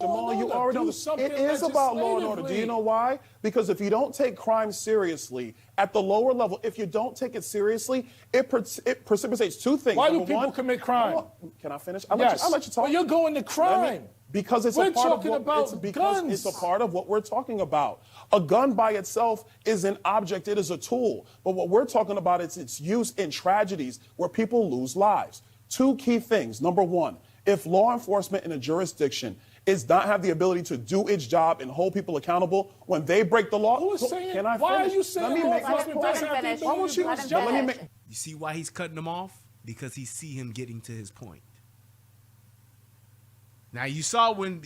Jamal, you already know it is about law and order. Do you know why? Because if you don't take crime seriously at the lower level, if you don't take it seriously, it precipitates two things. Why do people commit crime? Can I finish? I'll let you talk. Well, you're going to crime. Because it's a part of what we're talking about. A gun by itself is an object, it is a tool. But what we're talking about is its use in tragedies where people lose lives. Two key things. Number one, if law enforcement in a jurisdiction is not have the ability to do its job and hold people accountable when they break the law. Who is saying? Can I finish? Why are you saying law enforcement doesn't have finish. to do his job? Let him finish. You see why he's cutting them off? Because he see him getting to his point. Now you saw when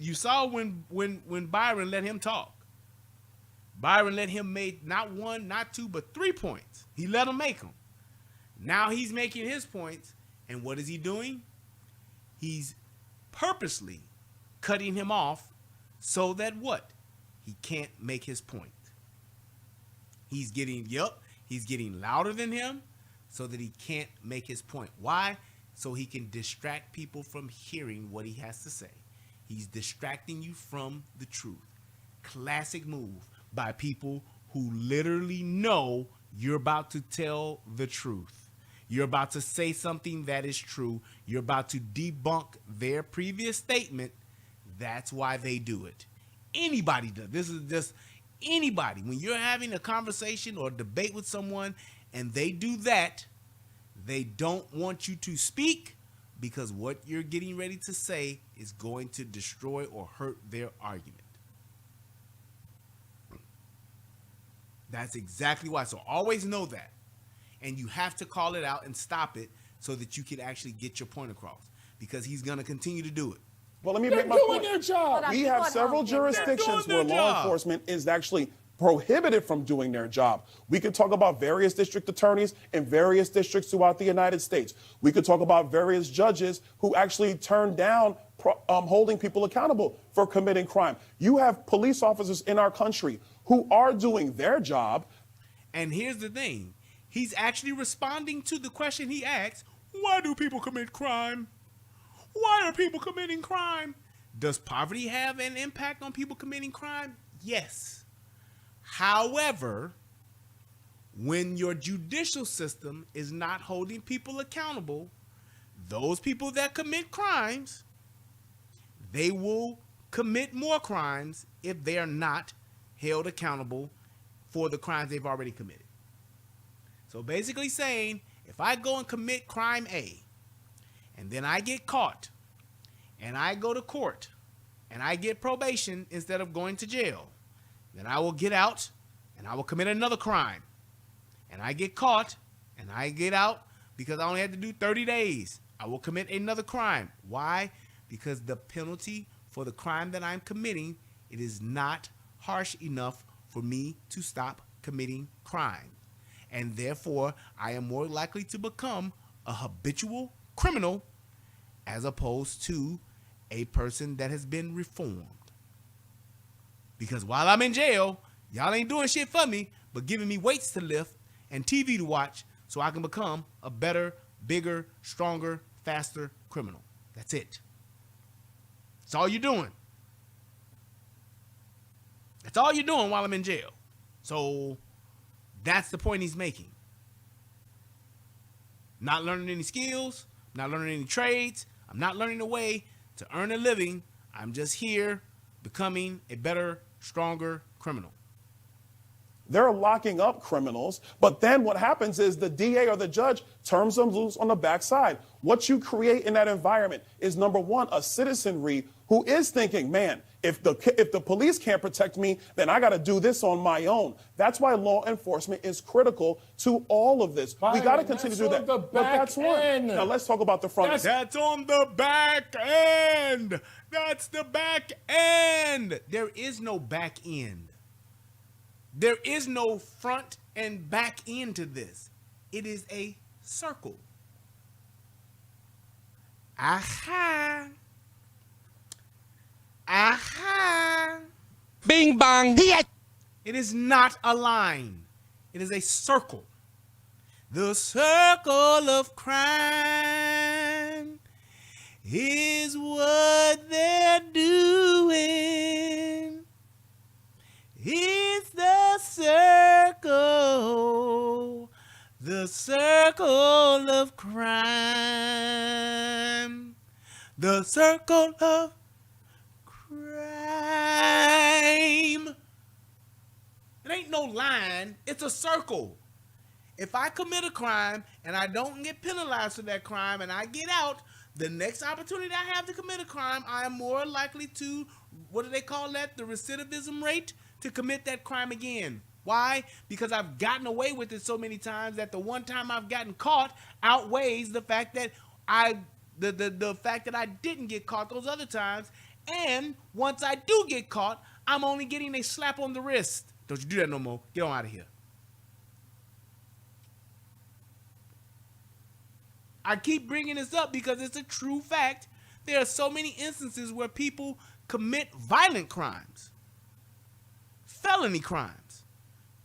Byron let him talk. Byron let him make not one, not two, but 3 points. He let him make them. Now he's making his points, and what is he doing? He's purposely cutting him off so that what? He can't make his point. He's getting louder than him so that he can't make his point. Why? So he can distract people from hearing what he has to say. He's distracting you from the truth. Classic move by people who literally know you're about to tell the truth. You're about to say something that is true. You're about to debunk their previous statement. That's why they do it. Anybody does. This is just anybody. When you're having a conversation or debate with someone and they do that, they don't want you to speak because what you're getting ready to say is going to destroy or hurt their argument. That's exactly why. So always know that. And you have to call it out and stop it so that you can actually get your point across, because he's going to continue to do it. Well, let me They're make my doing point. their job. We have several jurisdictions where law enforcement is actually prohibited from doing their job. We could talk about various district attorneys in various districts throughout the United States. We could talk about various judges who actually turn down holding people accountable for committing crime. You have police officers in our country who are doing their job. And here's the thing. He's actually responding to the question he asked. Why do people commit crime? Why are people committing crime? Does poverty have an impact on people committing crime? Yes. However, when your judicial system is not holding people accountable, those people that commit crimes, they will commit more crimes if they are not held accountable for the crimes they've already committed. So basically saying, if I go and commit crime A, and then I get caught, and I go to court, and I get probation instead of going to jail, then I will get out, and I will commit another crime. And I get caught, and I get out because I only had to do 30 days. I will commit another crime. Why? Because the penalty for the crime that I'm committing, it is not harsh enough for me to stop committing crime. And therefore, I am more likely to become a habitual criminal as opposed to a person that has been reformed. Because while I'm in jail, y'all ain't doing shit for me, but giving me weights to lift and TV to watch so I can become a better, bigger, stronger, faster criminal. That's it. That's all you're doing. That's all you're doing while I'm in jail. So that's the point he's making. Not learning any skills, not learning any trades. I'm not learning a way to earn a living. I'm just here becoming a better, stronger criminal. They're locking up criminals, but then what happens is the DA or the judge turns them loose on the backside. What you create in that environment is, number one, a citizenry who is thinking, man, if the police can't protect me, then I got to do this on my own. That's why law enforcement is critical to all of this. Byron, we got to continue to do that. But that's one. Now let's talk about the front. That's on the back end. That's the back end. There is no back end. There is no front and back end to this. It is a circle. Aha. Aha. Bing bang. It is not a line. It is a circle. The circle of crime is what they're doing. It's the circle of crime, the circle of crime. It ain't no line, it's a circle. If I commit a crime and I don't get penalized for that crime and I get out, the next opportunity I have to commit a crime, I am more likely to, what do they call that? The recidivism rate, to commit that crime again. Why? Because I've gotten away with it so many times that the one time I've gotten caught outweighs the fact that the fact that I didn't get caught those other times. And once I do get caught, I'm only getting a slap on the wrist. Don't you do that no more. Get on out of here. I keep bringing this up because it's a true fact. There are so many instances where people commit violent crimes, felony crimes,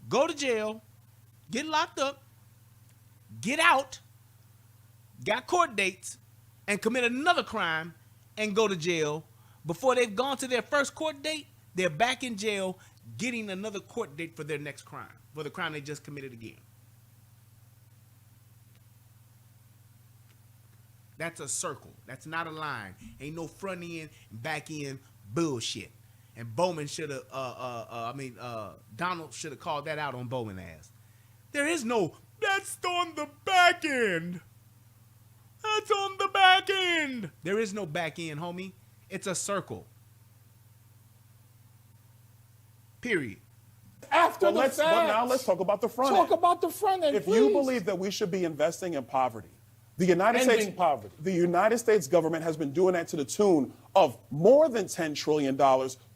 go to jail, get locked up, get out, got court dates, and commit another crime and go to jail. Before they've gone to their first court date, they're back in jail getting another court date for their next crime, for the crime they just committed again. That's a circle. That's not a line. Ain't no front end and back end bullshit. And Bowman should have, Donald should have called that out on Bowman ass. There is no, that's on the back end. That's on the back end. There is no back end, homie. It's a circle. Period. After But now let's talk about the front end. Talk about the front end, If please. you believe that we should be investing in poverty, the United States government has been doing that to the tune of more than $10 trillion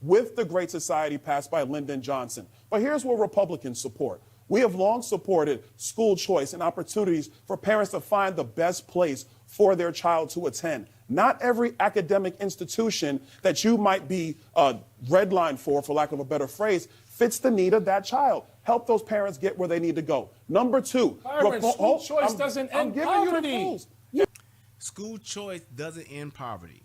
with the Great Society passed by Lyndon Johnson. But here's what Republicans support. We have long supported school choice and opportunities for parents to find the best place for their child to attend. Not every academic institution that you might be redlined for lack of a better phrase, fits the need of that child. Help those parents get where they need to go. Number two, Byron, school choice doesn't end poverty. School choice doesn't end poverty.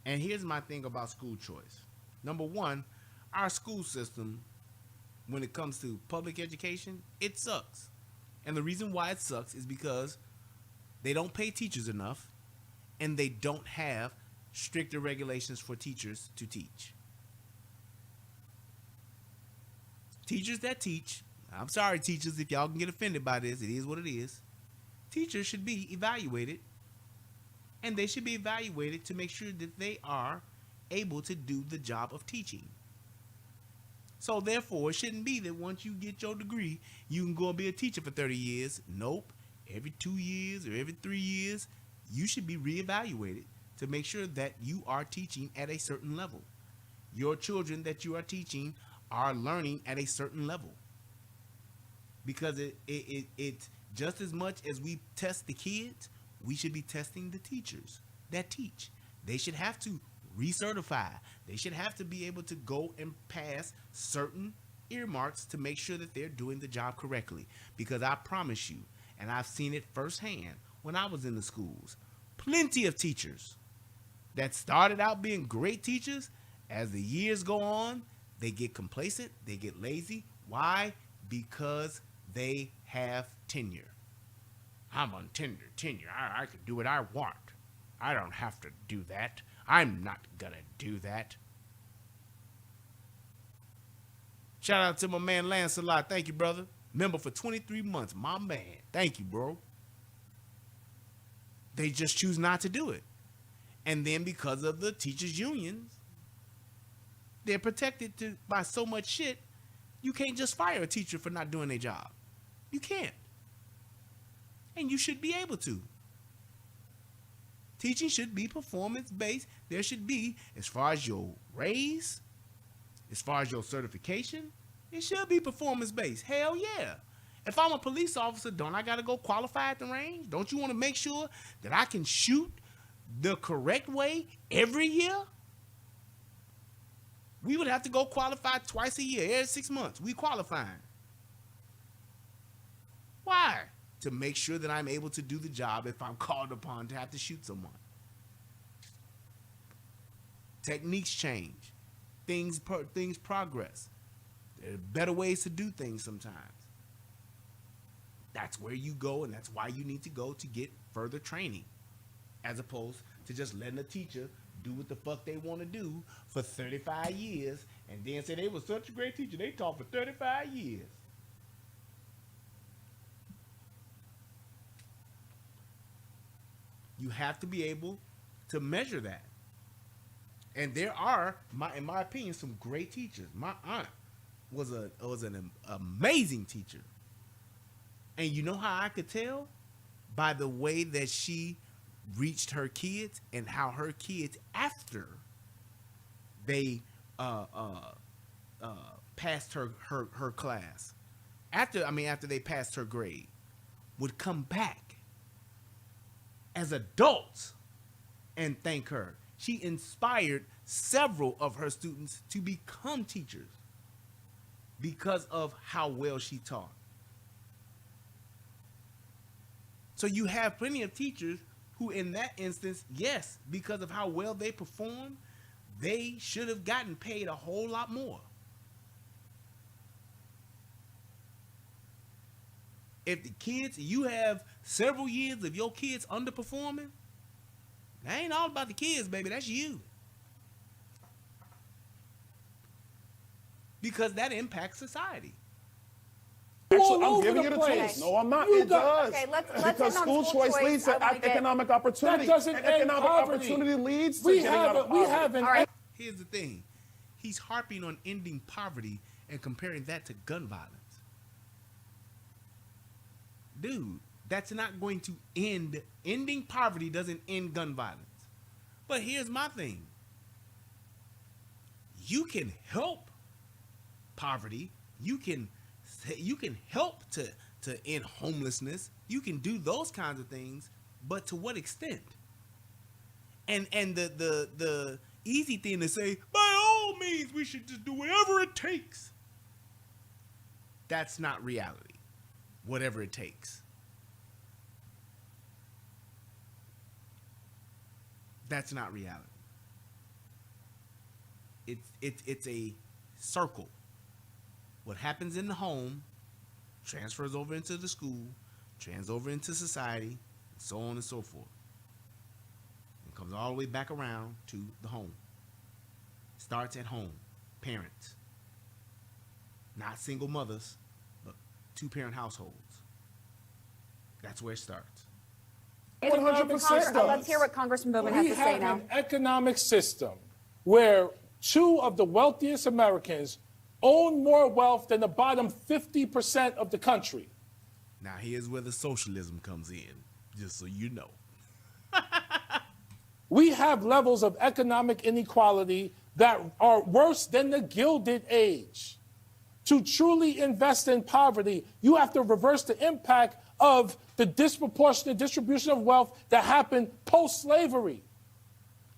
And here's my thing about school choice. Number one, our school system, when it comes to public education, it sucks. And the reason why it sucks is because they don't pay teachers enough and they don't have stricter regulations for teachers to teach. Teachers that teach, I'm sorry teachers if y'all can get offended by this, it is what it is. Teachers should be evaluated, and they should be evaluated to make sure that they are able to do the job of teaching. So therefore, it shouldn't be that once you get your degree, you can go and be a teacher for 30 years. Nope. Every 2 years or every 3 years, you should be reevaluated to make sure that you are teaching at a certain level. Your children that you are teaching are learning at a certain level. Because it just as much as we test the kids, we should be testing the teachers that teach. They should have to recertify. They should have to be able to go and pass certain earmarks to make sure that they're doing the job correctly. Because I promise you, and I've seen it firsthand when I was in the schools, plenty of teachers that started out being great teachers, as the years go on, they get complacent, they get lazy. Why? Because they have tenure. I'm on tenure. I can do what I want. I don't have to do that. I'm not gonna do that. Shout out to my man Lancelot. Thank you, brother. Member for 23 months. My man. Thank you, bro. They just choose not to do it. And then because of the teachers' unions, they're protected by so much shit, you can't just fire a teacher for not doing their job. You can't. And you should be able to. Teaching should be performance-based. There should be, as far as your raise, as far as your certification, it should be performance-based. Hell yeah. If I'm a police officer, don't I got to go qualify at the range? Don't you want to make sure that I can shoot the correct way every year? We would have to go qualify twice a year, every 6 months. We qualifying. Why? To make sure that I'm able to do the job if I'm called upon to have to shoot someone. Techniques change. Things progress. There are better ways to do things sometimes. That's where you go, and that's why you need to go to get further training, as opposed to just letting a teacher do what the fuck they want to do for 35 years and then say they were such a great teacher. They taught for 35 years. You have to be able to measure that. And there are, in my opinion, some great teachers. My aunt was an amazing teacher. And you know how I could tell? By the way that she reached her kids and how her kids, after they passed her class, after they passed her grade, would come back as adults and thank her. She inspired several of her students to become teachers because of how well she taught. So you have plenty of teachers who, in that instance, yes, because of how well they performed, they should have gotten paid a whole lot more. If the kids, you have several years of your kids underperforming, that ain't all about the kids, baby. That's you. Because that impacts society. Actually, I'm over giving the you the place. tools. No, I'm not. You It got- does. Okay, let's because end on school school choice choice. leads to I wanna get- economic opportunity. That doesn't and end economic poverty. opportunity leads to We getting out of we poverty. have an All right. Here's the thing. He's harping on ending poverty and comparing that to gun violence. Dude, that's not going to end. Ending poverty doesn't end gun violence. But here's my thing. You can help poverty. You can help to end homelessness. You can do those kinds of things, but to what extent? And the easy thing to say, by all means, we should just do whatever it takes. That's not reality. Whatever it takes. That's not reality. It's a circle. What happens in the home transfers over into the school, transfers over into society, and so on and so forth. And comes all the way back around to the home. Starts at home. Parents. Not single mothers, but two-parent households. That's where it starts. 100%. Let's hear what Congressman Bowman has We to say have now. an economic system where two of the wealthiest Americans own more wealth than the bottom 50% of the country. Now here's where the socialism comes in, just so you know. We have levels of economic inequality that are worse than the Gilded Age. To truly invest in poverty, you have to reverse the impact of the disproportionate distribution of wealth that happened post-slavery.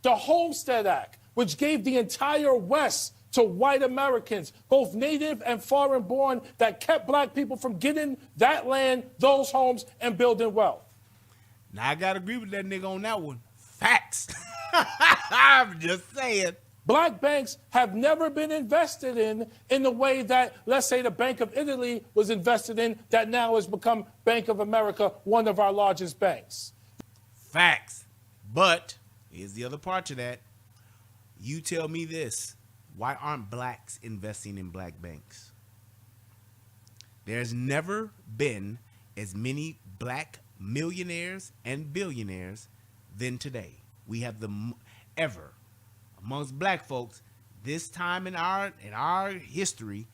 The Homestead Act, which gave the entire West to white Americans, both native and foreign-born, that kept black people from getting that land, those homes, and building wealth. Now I gotta agree with that nigga on that one. Facts. I'm just saying. Black banks have never been invested in the way that, let's say, the Bank of Italy was invested in, that now has become Bank of America, one of our largest banks. Facts. But here's the other part to that. You tell me this. Why aren't blacks investing in black banks? There's never been as many black millionaires and billionaires than today. We have ever amongst black folks, this time in our history,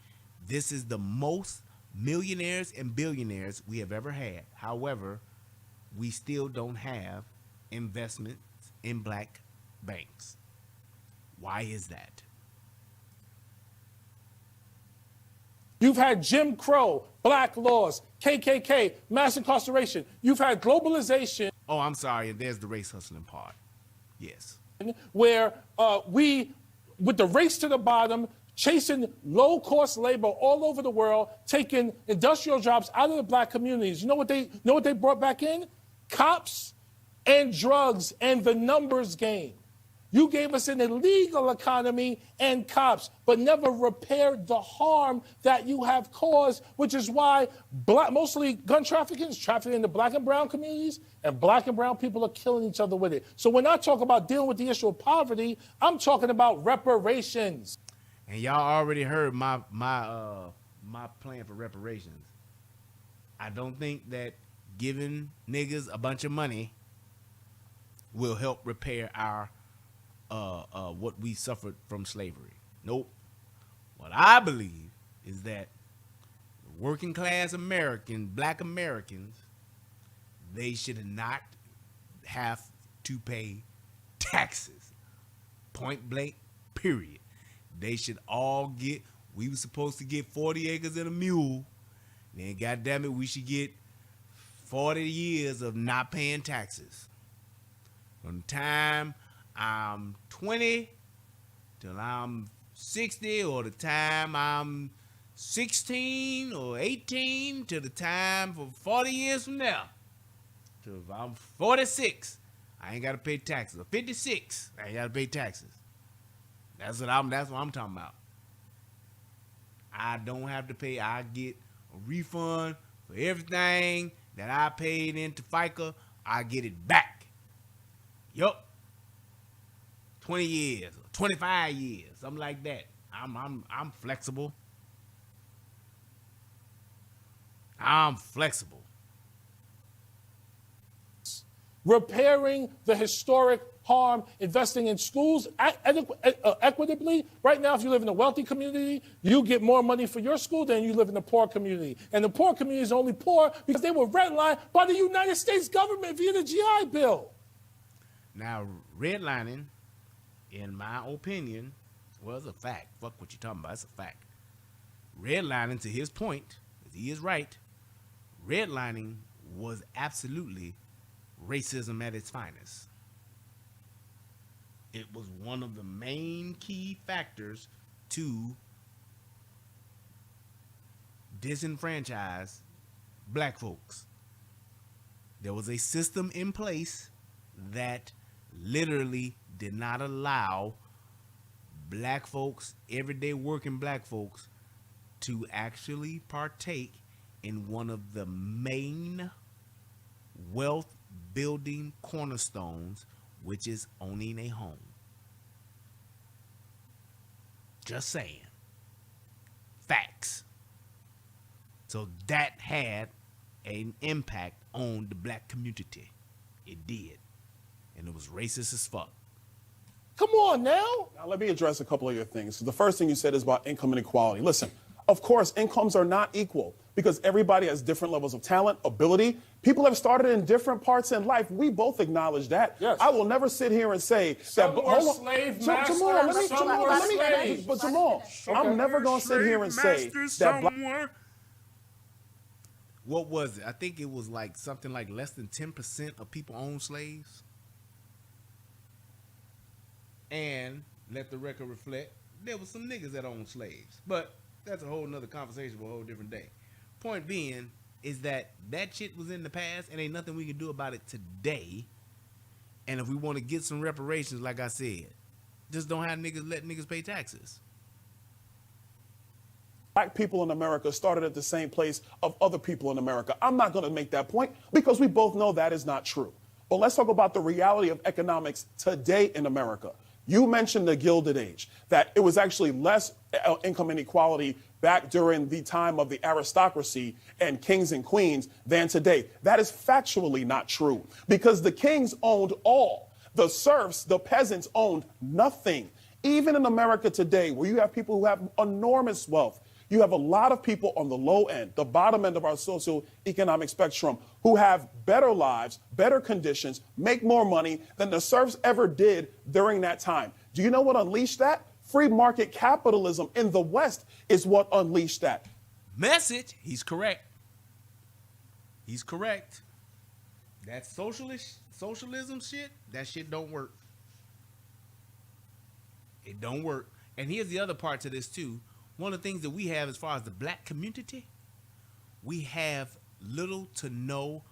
this is the most millionaires and billionaires we have ever had. However, we still don't have investments in black banks. Why is that? You've had Jim Crow, black laws, KKK, mass incarceration. You've had globalization. Oh, I'm sorry. And there's the race hustling part. Yes. Where we, with the race to the bottom, chasing low-cost labor all over the world, taking industrial jobs out of the black communities. You know what they brought back in? Cops and drugs and the numbers game. You gave us an illegal economy and cops, but never repaired the harm that you have caused, which is why mostly gun trafficking is trafficking in the black and brown communities, and black and brown people are killing each other with it. So when I talk about dealing with the issue of poverty, I'm talking about reparations. And y'all already heard my plan for reparations. I don't think that giving niggas a bunch of money will help repair our what we suffered from slavery. Nope. What I believe is that working class American, black Americans, they should not have to pay taxes. Point blank, period. They should all get, we were supposed to get 40 acres and a mule. Then goddamn it, we should get 40 years of not paying taxes. From the time I'm 20 till I'm 60 or the time I'm 16 or 18 to the time for 40 years from now. Till if I'm 46, I ain't got to pay taxes. Or 56, I ain't got to pay taxes. That's what I'm talking about. I don't have to pay. I get a refund for everything that I paid into FICA. I get it back. Yup. 20 years, 25 years, something like that. I'm flexible. I'm flexible. Repairing the historic harm, investing in schools equitably. Right now, if you live in a wealthy community, you get more money for your school than you live in a poor community. And the poor community is only poor because they were redlined by the United States government via the GI Bill. Now, redlining, in my opinion, was a fact. Fuck what you're talking about. It's a fact. Redlining, to his point, he is right, redlining was absolutely racism at its finest. It was one of the main key factors to disenfranchise black folks. There was a system in place that literally did not allow black folks, everyday working black folks, to actually partake in one of the main wealth building cornerstones, which is owning a home. Just saying. Facts. So that had an impact on the black community. It did. And it was racist as fuck. Come on now. Now, let me address a couple of your things. So the first thing you said is about income inequality. Listen, of course, incomes are not equal because everybody has different levels of talent, ability. People have started in different parts in life. We both acknowledge that. Yes. I will never sit here and say Some that. were slave masters, some were slaves. But Jamal, I'm never going to sit here and say that black. What was it? I think it was like something like less than 10% of people own slaves. And let the record reflect, there was some niggas that owned slaves. But that's a whole nother conversation for a whole different day. Point being is that shit was in the past and ain't nothing we can do about it today. And if we want to get some reparations, like I said, just don't have niggas let niggas pay taxes. Black people in America started at the same place of other people in America. I'm not going to make that point because we both know that is not true. But let's talk about the reality of economics today in America. You mentioned the Gilded Age, that it was actually less income inequality back during the time of the aristocracy and kings and queens than today. That is factually not true because the kings owned all. The serfs, the peasants owned nothing. Even in America today, where you have people who have enormous wealth, you have a lot of people on the low end, the bottom end of our socioeconomic spectrum, who have better lives, better conditions, make more money than the serfs ever did during that time. Do you know what unleashed that? Free market capitalism in the West is what unleashed that. Message, he's correct. He's correct. That socialism shit, that shit don't work. It don't work. And here's the other part to this too. One of the things that we have as far as the black community, we have little to no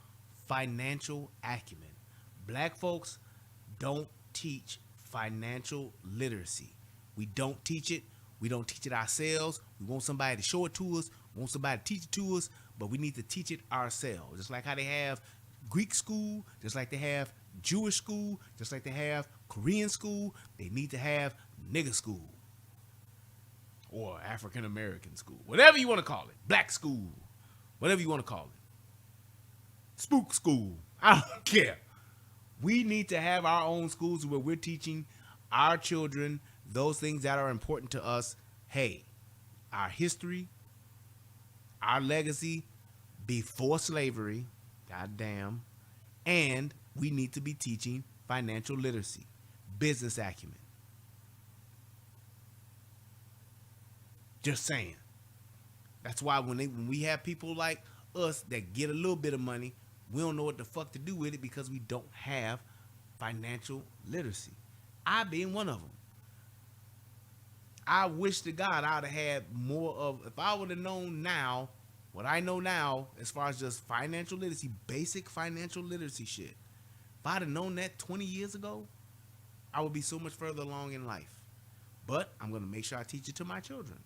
financial acumen. Black folks don't teach financial literacy. We don't teach it. We don't teach it ourselves. We want somebody to show it to us. We want somebody to teach it to us, but we need to teach it ourselves. Just like how they have Greek school, just like they have Jewish school, just like they have Korean school, they need to have nigger school. Or African American school, whatever you want to call it, black school, whatever you want to call it, spook school, I don't care. We need to have our own schools where we're teaching our children those things that are important to us. Hey, our history, our legacy before slavery, goddamn, and we need to be teaching financial literacy, business acumen. Just saying. That's why when we have people like us that get a little bit of money, we don't know what the fuck to do with it because we don't have financial literacy. I being one of them. I wish to God I'd have had more of, if I would have known now, what I know now, as far as just financial literacy, basic financial literacy shit. If I'd have known that 20 years ago, I would be so much further along in life. But I'm going to make sure I teach it to my children.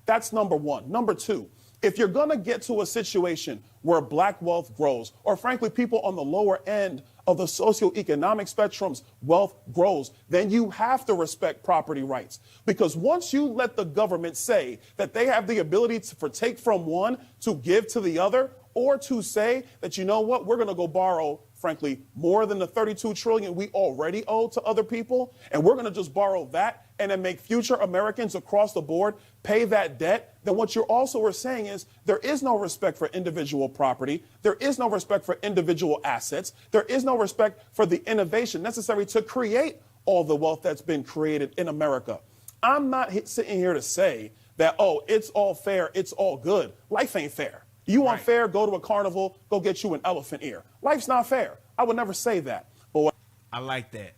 That's number one. Number two, if you're going to get to a situation where black wealth grows, or frankly, people on the lower end of the socioeconomic spectrum's wealth grows, then you have to respect property rights. Because once you let the government say that they have the ability to take from one to give to the other, or to say that, you know what, we're going to go borrow, frankly, more than the $32 trillion we already owe to other people, and we're going to just borrow that and then make future Americans across the board pay that debt, then what you're also saying is there is no respect for individual property, there is no respect for individual assets, there is no respect for the innovation necessary to create all the wealth that's been created in America. I'm not sitting here to say that, oh, it's all fair, it's all good. Life ain't fair. You want fair, go to a carnival, go get you an elephant ear. Life's not fair. I would never say that. But I like that.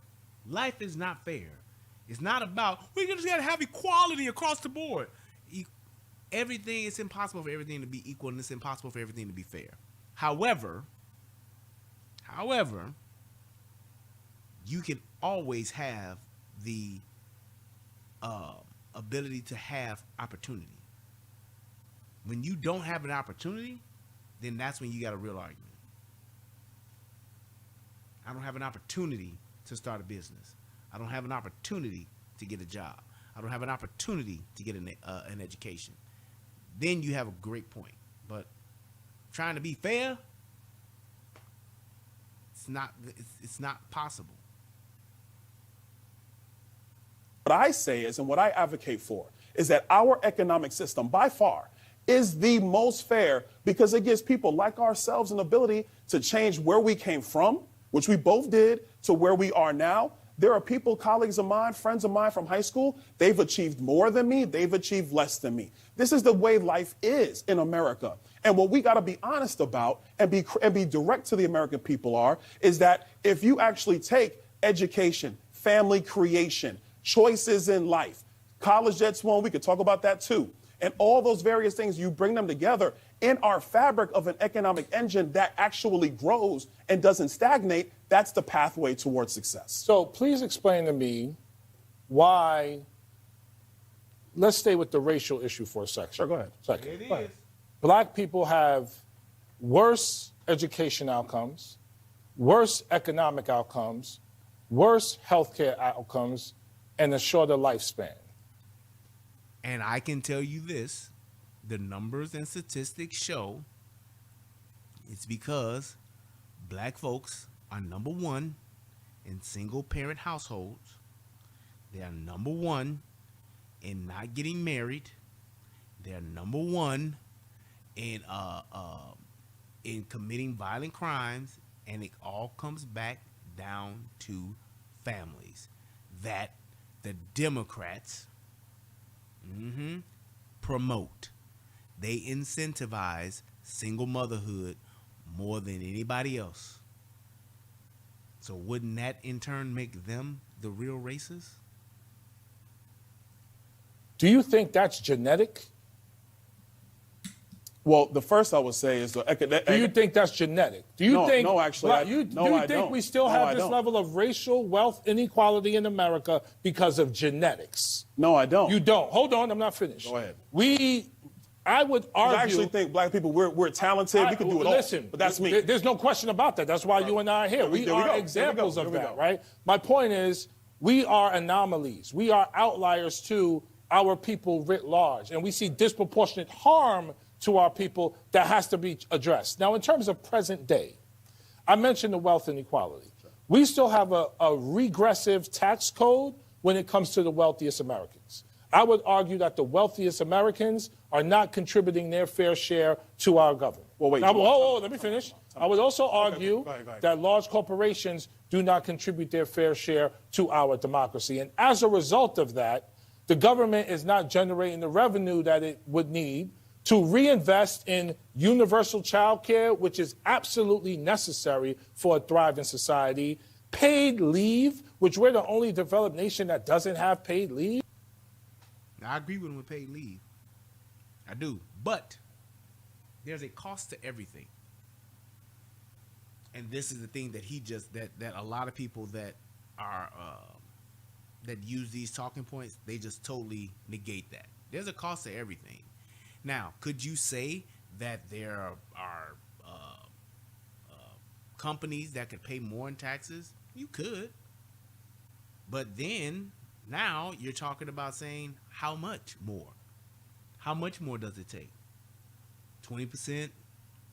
Life is not fair. It's not about, we just got to have equality across the board. Everything, it's impossible for everything to be equal, and it's impossible for everything to be fair. However, you can always have the ability to have opportunity. When you don't have an opportunity, then that's when you got a real argument. I don't have an opportunity to start a business. I don't have an opportunity to get a job. I don't have an opportunity to get an education. Then you have a great point. But trying to be fair, it's not possible. what I say is, and what I advocate for, is that our economic system, by far, is the most fair because it gives people like ourselves an ability to change where we came from, which we both did, to where we are now. There are people, colleagues of mine, friends of mine from high school, they've achieved more than me, they've achieved less than me. This is the way life is in America. And what we got to be honest about and be direct to the American people is that if you actually take education, family creation, choices in life, college debt's one, we could talk about that too, and all those various things, you bring them together in our fabric of an economic engine that actually grows and doesn't stagnate, that's the pathway towards success. So please explain to me why, let's stay with the racial issue for a second. Sure, go ahead. It is. Black people have worse education outcomes, worse economic outcomes, worse healthcare outcomes, and a shorter lifespan. And I can tell you this, the numbers and statistics show it's because black folks are number one in single parent households. They are number one in not getting married. They're number one in committing violent crimes, and it all comes back down to families that the Democrats promote. They incentivize single motherhood more than anybody else. So wouldn't that in turn make them the real racists? Do you think that's genetic? Well, the first I would say is do you think that's genetic? Do you think? No, actually, do you think we still have this level of racial wealth inequality in America because of genetics? No, I don't. You don't. Hold on, I'm not finished. Go ahead. I would argue. I actually think black people, we're talented. We can do it all. Listen, but that's me. There's no question about that. That's why you and I are here. We are examples of that, right? My point is, we are anomalies. We are outliers to our people writ large, and we see disproportionate harm to our people that has to be addressed. Now, in terms of present day, I mentioned the wealth inequality. We still have a regressive tax code when it comes to the wealthiest Americans. I would argue that the wealthiest Americans are not contributing their fair share to our government. Well, wait. Now, let me finish. I would also argue go ahead. that large corporations do not contribute their fair share to our democracy. And as a result of that, the government is not generating the revenue that it would need to reinvest in universal child care, which is absolutely necessary for a thriving society, paid leave, which we're the only developed nation that doesn't have paid leave. I agree with him with paid leave. I do. But there's a cost to everything. And this is the thing that that a lot of people that are that use these talking points, they just totally negate that. There's a cost to everything. Now, could you say that there are companies that could pay more in taxes? You could. But then now you're talking about saying how much more? How much more does it take? 20%,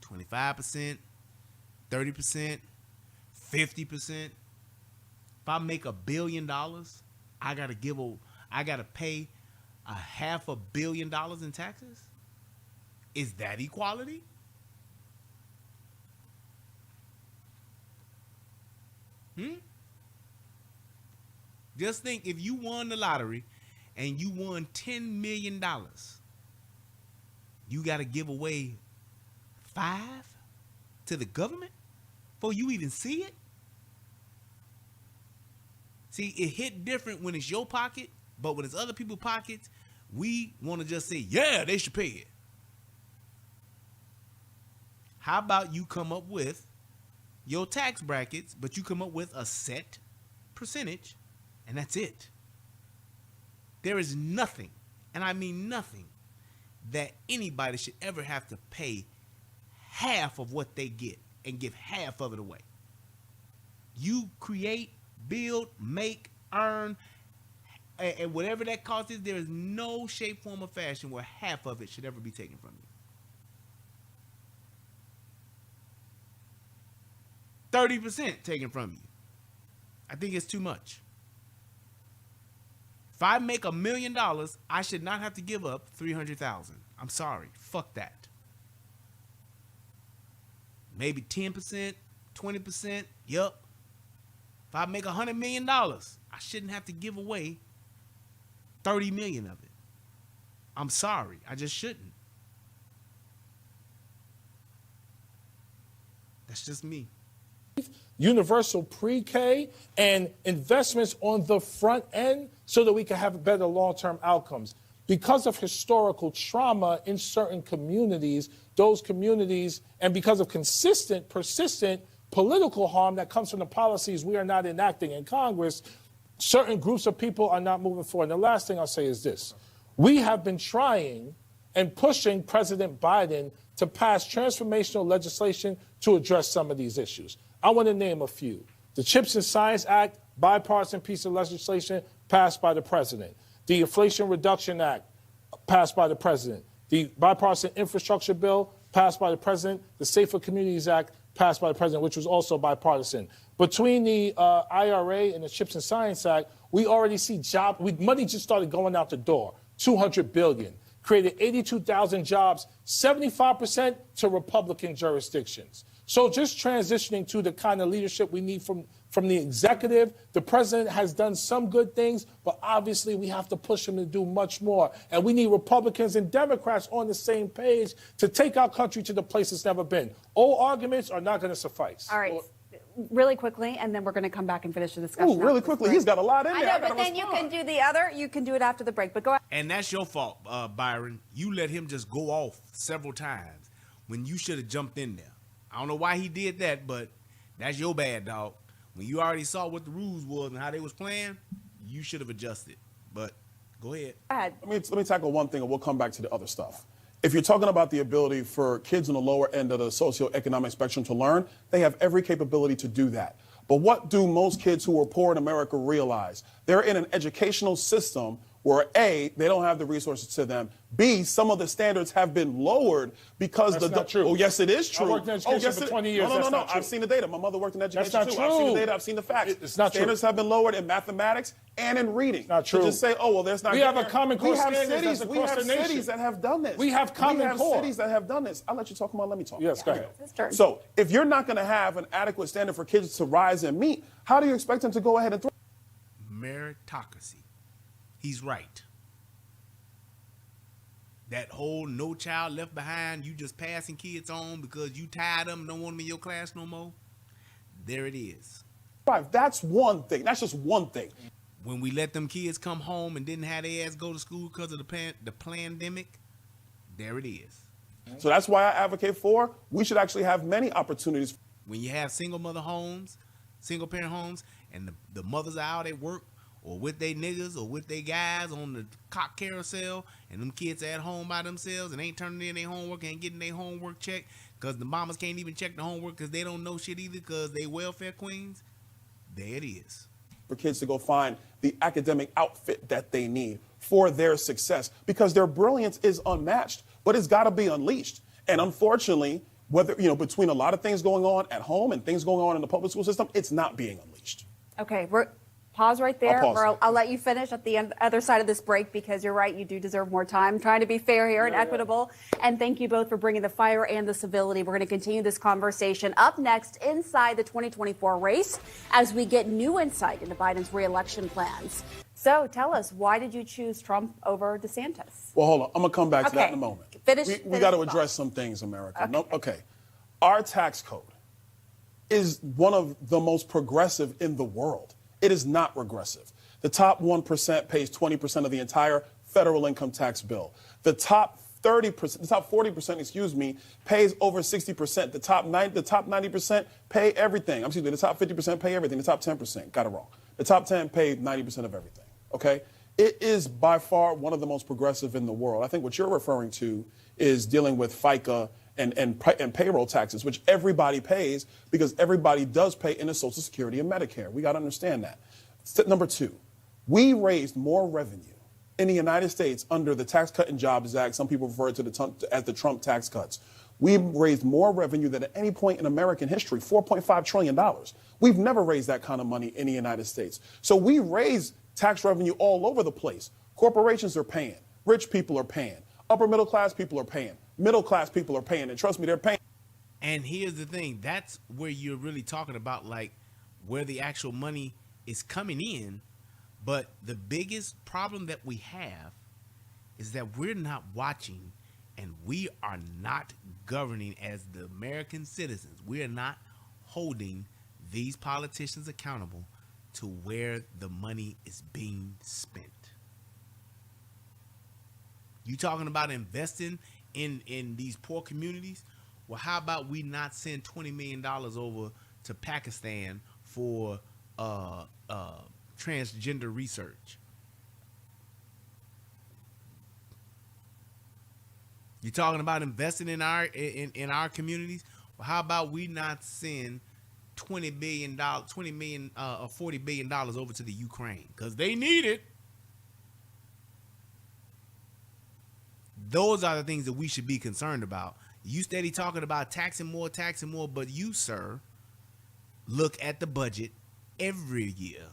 25%, 30%, 50%. If I make $1 billion, I gotta pay $500 million in taxes? Is that equality? Just think, if you won the lottery and you won $10 million, you got to give away 5 to the government before you even see it? See, it hit different when it's your pocket, but when it's other people's pockets, we want to just say, yeah, they should pay it. How about you come up with your tax brackets, but you come up with a set percentage, and that's it. There is nothing, and I mean nothing, that anybody should ever have to pay half of what they get and give half of it away. You create, build, make, earn, and whatever that cost is, there is no shape, form, or fashion where half of it should ever be taken from you. 30% taken from you. I think it's too much. If I make $1 million, I should not have to give up $300,000. I'm sorry. Fuck that. Maybe 10%, 20%. Yup. If I make $100 million, I shouldn't have to give away 30 million of it. I'm sorry. I just shouldn't. That's just me. Universal pre-K and investments on the front end so that we can have better long-term outcomes. Because of historical trauma in certain communities, those communities, and because of consistent, persistent political harm that comes from the policies we are not enacting in Congress, certain groups of people are not moving forward. And the last thing I'll say is this. We have been trying and pushing President Biden to pass transformational legislation to address some of these issues. I want to name a few. The Chips and Science Act, bipartisan piece of legislation passed by the president. The Inflation Reduction Act, passed by the president. The bipartisan infrastructure bill, passed by the president. The Safer Communities Act, passed by the president, which was also bipartisan. Between the IRA and the Chips and Science Act, we already see money just started going out the door. $200 billion. Created 82,000 jobs, 75% to Republican jurisdictions. So just transitioning to the kind of leadership we need from the executive, the president has done some good things, but obviously we have to push him to do much more. And we need Republicans and Democrats on the same page to take our country to the place it's never been. Old arguments are not going to suffice. All right. Really quickly, and then we're going to come back and finish the discussion. Ooh, really quickly. He's got a lot in there. I know, but then you can do the other. You can do it after the break. But go ahead. And that's your fault, Byron. You let him just go off several times when you should have jumped in there. I don't know why he did that, but that's your bad, dog. When you already saw what the rules was and how they was playing, you should have adjusted. But go ahead. Go ahead. Let me tackle one thing, and we'll come back to the other stuff. If you're talking about the ability for kids on the lower end of the socioeconomic spectrum to learn, they have every capability to do that. But what do most kids who are poor in America realize? They're in an educational system where A, they don't have the resources to them. B, some of the standards have been lowered because That's not true. Oh, yes, it is true. I worked in education for 20 years. No. I've seen the data. My mother worked in education That's not too. true. I've seen the data. I've seen the facts. It's not true. Standards have been lowered in mathematics and in reading. Not true. To just say, oh, well, there's not. We have a common core We have standards cities. that's We across have the nation. cities that have done this. We have common core. cities that have done this. I'll let you talk. Come on, let me talk. Yes, go ahead. His turn. So if you're not going to have an adequate standard for kids to rise and meet, how do you expect them to go ahead and thrive? Meritocracy. He's right. That whole no child left behind, you just passing kids on because you tired of them, don't want them in your class no more. There it is. That's one thing. That's just one thing. when we let them kids come home and didn't have their ass go to school because of the pandemic, there it is. So that's why I advocate for we should actually have many opportunities. When you have single mother homes, single parent homes, and the mothers are out at work or with their niggas or with their guys on the cock carousel, and them kids are at home by themselves and ain't turning in their homework, ain't getting their homework checked because the mamas can't even check the homework because they don't know shit either because they welfare queens, there it is. For kids to go find the academic outfit that they need for their success, because their brilliance is unmatched, but it's got to be unleashed. And unfortunately, whether, between a lot of things going on at home and things going on in the public school system, it's not being unleashed. Okay, pause right there. I'll pause. I'll let you finish at the other side of this break because you're right, you do deserve more time. I'm trying to be fair here and equitable. And thank you both for bringing the fire and the civility. We're going to continue this conversation up next inside the 2024 race as we get new insight into Biden's re-election plans. So tell us, why did you choose Trump over DeSantis? Well, hold on. I'm going to come back to that in a moment. We got to address some things, America. Okay. Our tax code is one of the most progressive in the world. It is not regressive. The top 1% pays 20% of the entire federal income tax bill. The top 40%, pays over 60%. The top 90% pay everything. The top 50% pay everything. The top 10% got it wrong. The top 10 pay 90% of everything. Okay? It is by far one of the most progressive in the world. I think what you're referring to is dealing with FICA and payroll taxes, which everybody pays because everybody does pay into Social Security and Medicare. We got to understand that. Step number 2, we raised more revenue in the United States under the Tax Cut and Jobs Act. Some people refer to as the Trump tax cuts. We raised more revenue than at any point in American history, $4.5 trillion. We've never raised that kind of money in the United States. So we raise tax revenue all over the place. Corporations are paying. Rich people are paying. Upper middle class people are paying. Middle class people are paying. And trust me, they're paying. And here's the thing. That's where you're really talking about, like, where the actual money is coming in. But the biggest problem that we have is that we're not watching and we are not governing as the American citizens. We are not holding these politicians accountable to where the money is being spent. You talking about investing in these poor communities? Well, how about we not send $20 million over to Pakistan for transgender research? You talking about investing in our communities? Well, how about we not send $40 billion over to the Ukraine because they need it? Those are the things that we should be concerned about. You steady talking about taxing more, but you, sir, look at the budget every year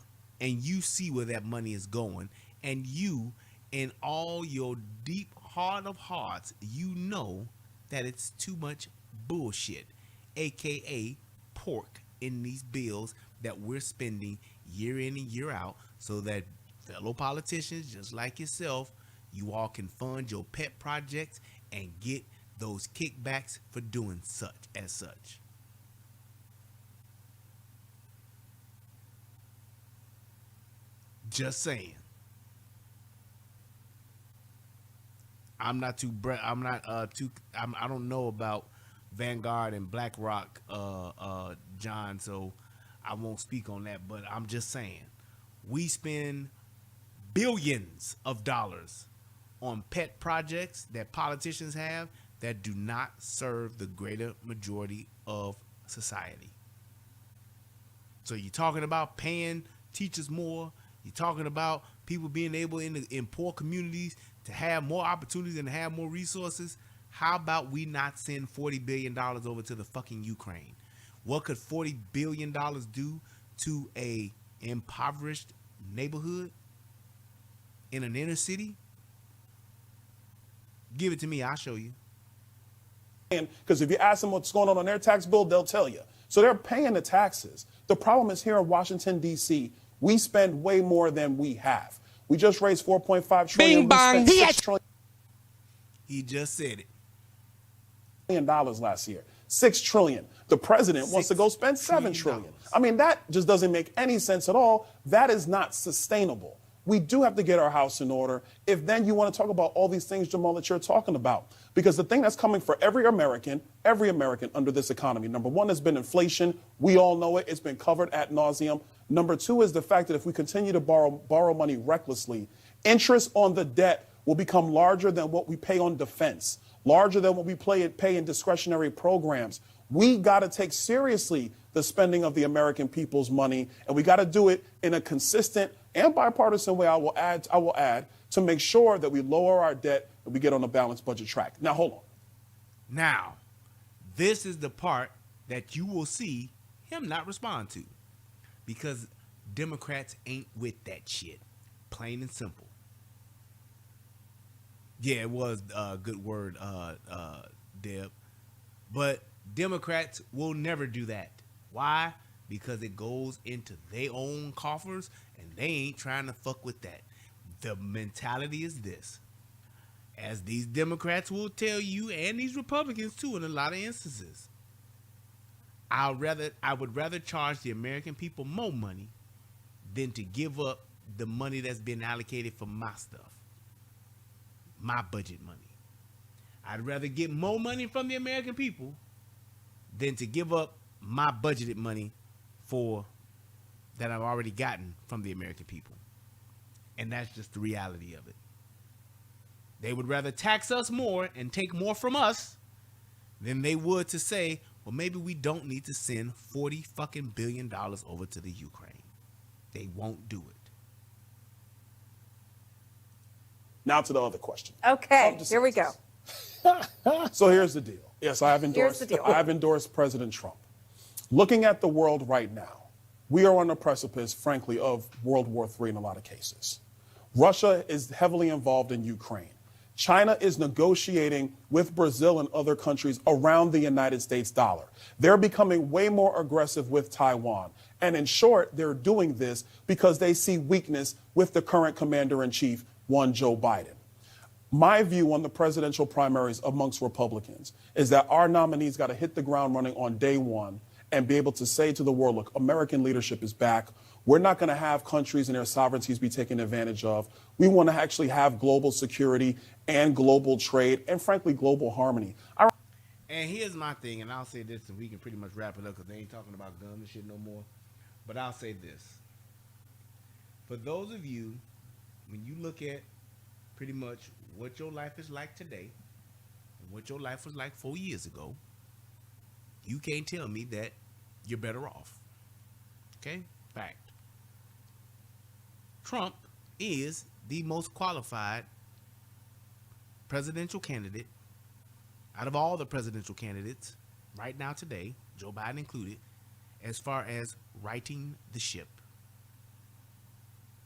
and you see where that money is going, and you, in all your deep heart of hearts, you know that it's too much bullshit, aka pork, in these bills that we're spending year in and year out, so that fellow politicians just like yourself, you all can fund your pet projects and get those kickbacks for doing such. Just saying. I don't know about Vanguard and BlackRock, John, so I won't speak on that, but I'm just saying, we spend billions of dollars on pet projects that politicians have that do not serve the greater majority of society. So you're talking about paying teachers more. You're talking about people being able in poor communities to have more opportunities and to have more resources. How about we not send $40 billion over to the fucking Ukraine? What could $40 billion do to a impoverished neighborhood in an inner city? Give it to me, I'll show you. Because if you ask them what's going on their tax bill, they'll tell you. So they're paying the taxes. The problem is here in Washington, D.C., we spend way more than we have. We just raised $4.5 trillion. Bing bang. $6 trillion. He just said it. $1 billion last year. $6 trillion. The president wants to go spend $7 trillion. I mean, that just doesn't make any sense at all. That is not sustainable. We do have to get our house in order if then you want to talk about all these things, Jamaal, that you're talking about. Because the thing that's coming for every American under this economy, number one has been inflation. We all know it. It's been covered ad nauseum. Number two is the fact that if we continue to borrow money recklessly, interest on the debt will become larger than what we pay on defense, larger than what we pay in discretionary programs. We got to take seriously the spending of the American people's money, and we got to do it in a consistent and bipartisan way, I will add, to make sure that we lower our debt and we get on a balanced budget track. Now, hold on. Now, this is the part that you will see him not respond to, because Democrats ain't with that shit, plain and simple. Yeah, it was a good word, Deb. But Democrats will never do that. Why? Because it goes into their own coffers, and they ain't trying to fuck with that. The mentality is this. As these Democrats will tell you, and these Republicans too, in a lot of instances, I would rather charge the American people more money than to give up the money that's been allocated for my stuff, my budget money. I'd rather get more money from the American people than to give up my budgeted money for that I've already gotten from the American people. And that's just the reality of it. They would rather tax us more and take more from us than they would to say, well, maybe we don't need to send $40 fucking billion over to the Ukraine. They won't do it. Now to the other question. Okay, here we go. So here's the deal. Yes, I have endorsed President Trump. Looking at the world right now, we are on the precipice, frankly, of World War III in a lot of cases. Russia is heavily involved in Ukraine. China is negotiating with Brazil and other countries around the United States dollar. They're becoming way more aggressive with Taiwan. And in short, they're doing this because they see weakness with the current commander-in-chief, one Joe Biden. My view on the presidential primaries amongst Republicans is that our nominees got to hit the ground running on day one and be able to say to the world, look, American leadership is back. We're not going to have countries and their sovereignties be taken advantage of. We want to actually have global security and global trade and, frankly, global harmony. And here's my thing, and I'll say this, and we can pretty much wrap it up because they ain't talking about guns and shit no more. But I'll say this. For those of you, when you look at pretty much what your life is like today and what your life was like 4 years ago, you can't tell me that you're better off. Okay? Fact. Trump is the most qualified presidential candidate out of all the presidential candidates right now today, Joe Biden included, as far as righting the ship.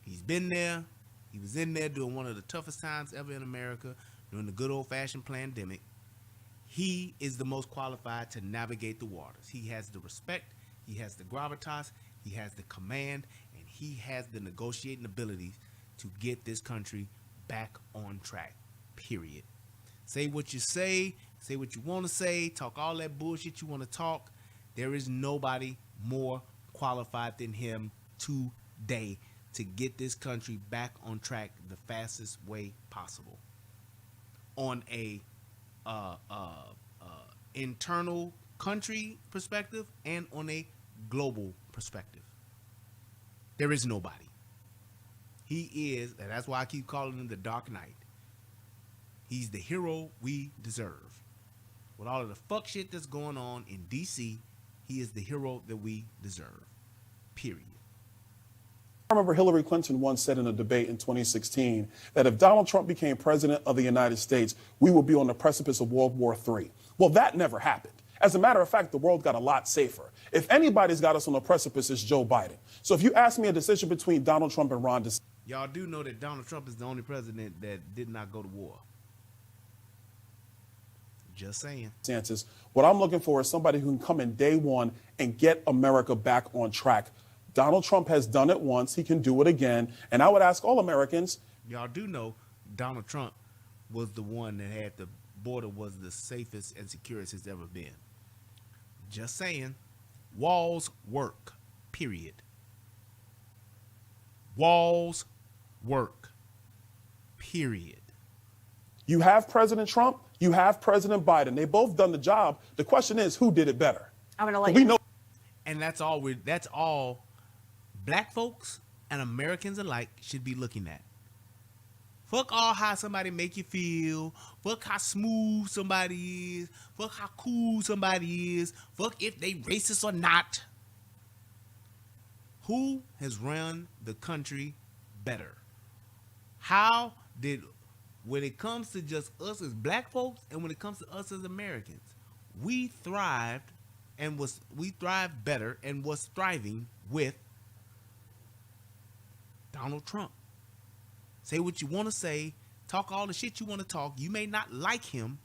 He's been there. He was in there during one of the toughest times ever in America, during the good old-fashioned pandemic. He is the most qualified to navigate the waters. He has the respect, he has the gravitas, he has the command, and he has the negotiating abilities to get this country back on track, period. Say what you say what you want to say, talk all that bullshit you want to talk. There is nobody more qualified than him today to get this country back on track the fastest way possible. On a internal country perspective and on a global perspective. There is nobody. He is, and that's why I keep calling him the Dark Knight. He's the hero we deserve. With all of the fuck shit that's going on in D.C., he is the hero that we deserve. Period. I remember Hillary Clinton once said in a debate in 2016 that if Donald Trump became president of the United States, we would be on the precipice of World War III. Well, that never happened. As a matter of fact, the world got a lot safer. If anybody's got us on the precipice, it's Joe Biden. So if you ask me a decision between Donald Trump and Ron DeSantis. Y'all do know that Donald Trump is the only president that did not go to war. Just saying. What I'm looking for is somebody who can come in day one and get America back on track. Donald Trump has done it once. He can do it again. And I would ask all Americans. Y'all do know Donald Trump was the one that had the border was the safest and securest it's ever been. Just saying. Walls work. Period. Walls work. Period. You have President Trump, you have President Biden. They both done the job. The question is, who did it better? I'm going to let We you know. And that's all black folks and Americans alike should be looking at. Fuck all how somebody make you feel. Fuck how smooth somebody is. Fuck how cool somebody is. Fuck if they racist or not. Who has run the country better? How did, when it comes to just us as black folks and when it comes to us as Americans, we thrived better and was thriving with Donald Trump. Say what you want to say, talk all the shit you want to talk. You may not like him,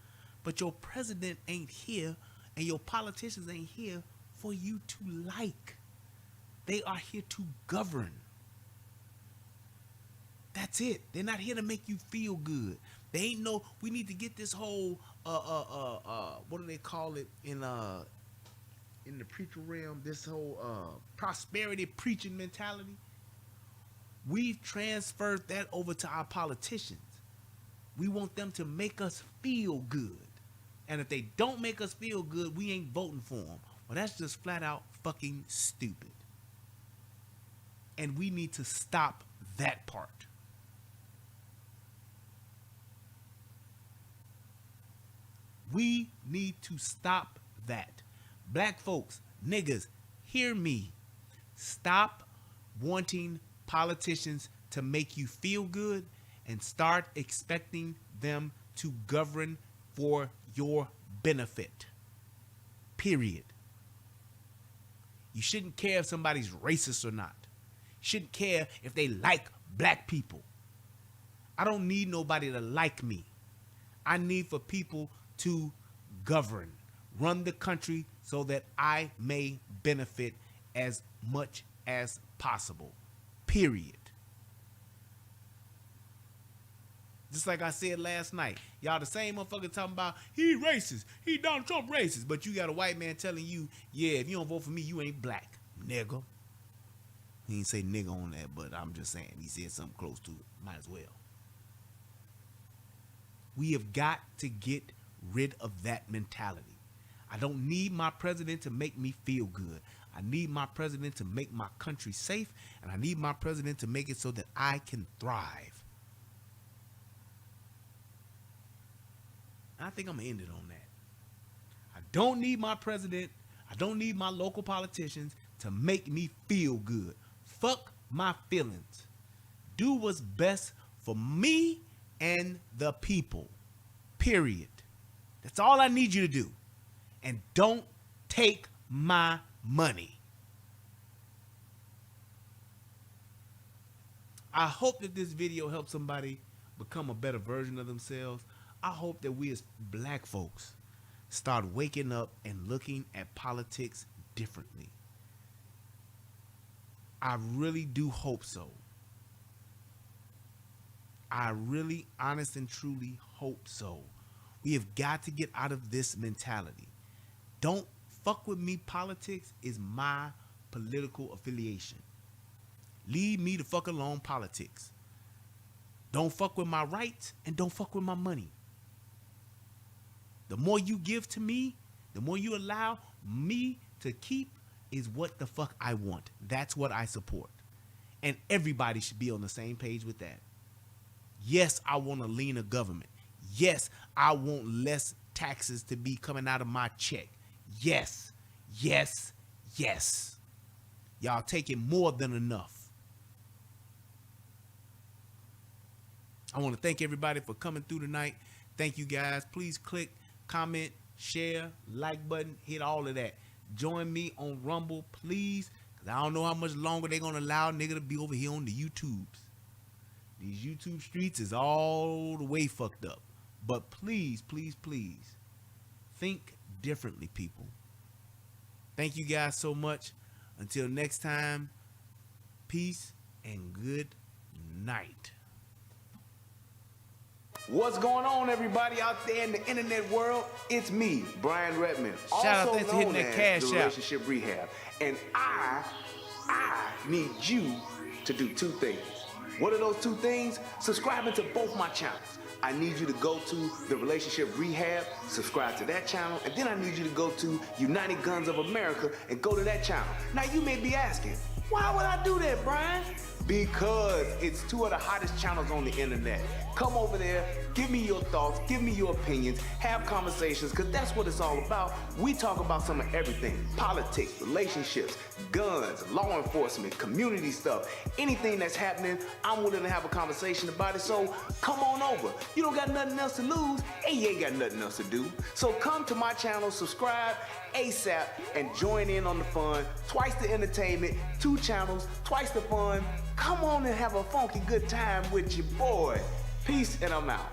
but your president ain't here and your politicians ain't here for you to like. They are here to govern. That's it. They're not here to make you feel good. They ain't no, we need to get this whole what do they call it in the preacher realm, this whole prosperity preaching mentality. We've transferred that over to our politicians. We want them to make us feel good. And if they don't make us feel good, we ain't voting for them. Well, that's just flat out fucking stupid. And we need to stop that part. We need to stop that. Black folks, niggas, hear me. Stop wanting politicians to make you feel good and start expecting them to govern for your benefit. Period. You shouldn't care if somebody's racist or not. You shouldn't care if they like black people. I don't need nobody to like me. I need for people to govern, run the country so that I may benefit as much as possible. Period. Just like I said last night, y'all the same motherfucker talking about he racist, he Donald Trump racist, but you got a white man telling you, yeah, if you don't vote for me, you ain't black, nigga. He didn't say nigga on that, but I'm just saying he said something close to it. Might as well. We have got to get rid of that mentality. I don't need my president to make me feel good. I need my president to make my country safe, and I need my president to make it so that I can thrive. I think I'm going to end it on that. I don't need my president, I don't need my local politicians to make me feel good. Fuck my feelings. Do what's best for me and the people. Period. That's all I need you to do. And don't take my money. I hope that this video helps somebody become a better version of themselves. I hope that we as black folks start waking up and looking at politics differently. I really do hope so. I really, honest and truly hope so. We have got to get out of this mentality. Don't fuck with me. Politics is my political affiliation. Leave me the fuck alone, politics. Don't fuck with my rights and don't fuck with my money. The more you give to me, the more you allow me to keep is what the fuck I want. That's what I support. And everybody should be on the same page with that. Yes, I want a leaner government. Yes, I want less taxes to be coming out of my check. Yes, yes, yes. Y'all taking more than enough. I want to thank everybody for coming through tonight. Thank you guys. Please click, comment, share, like button, hit all of that. Join me on Rumble, please, because I don't know how much longer they're going to allow a nigga to be over here on the YouTubes. These YouTube streets is all the way fucked up. But please, please, please, think differently, people. Thank you guys so much. Until next time, peace and good night. What's going on, everybody out there in the internet world? It's me, Brian Redmond, Shout out, also thanks for hitting known that as cash the out. Relationship Rehab. And I need you to do two things. What are those two things? Subscribing to both my channels. I need you to go to the Relationship Rehab, subscribe to that channel, and then I need you to go to United Guns of America and go to that channel. Now you may be asking, why would I do that, Brian? Because it's two of the hottest channels on the internet. Come over there, give me your thoughts, give me your opinions, have conversations, because that's what it's all about. We talk about some of everything: politics, relationships, guns, law enforcement, community stuff, anything that's happening. I'm willing to have a conversation about it, so come on over. You don't got nothing else to lose, and you ain't got nothing else to do. So come to my channel, subscribe ASAP, and join in on the fun. Twice the entertainment, 2 channels, twice the fun. Come on and have a funky good time with your boy. Peace, and I'm out.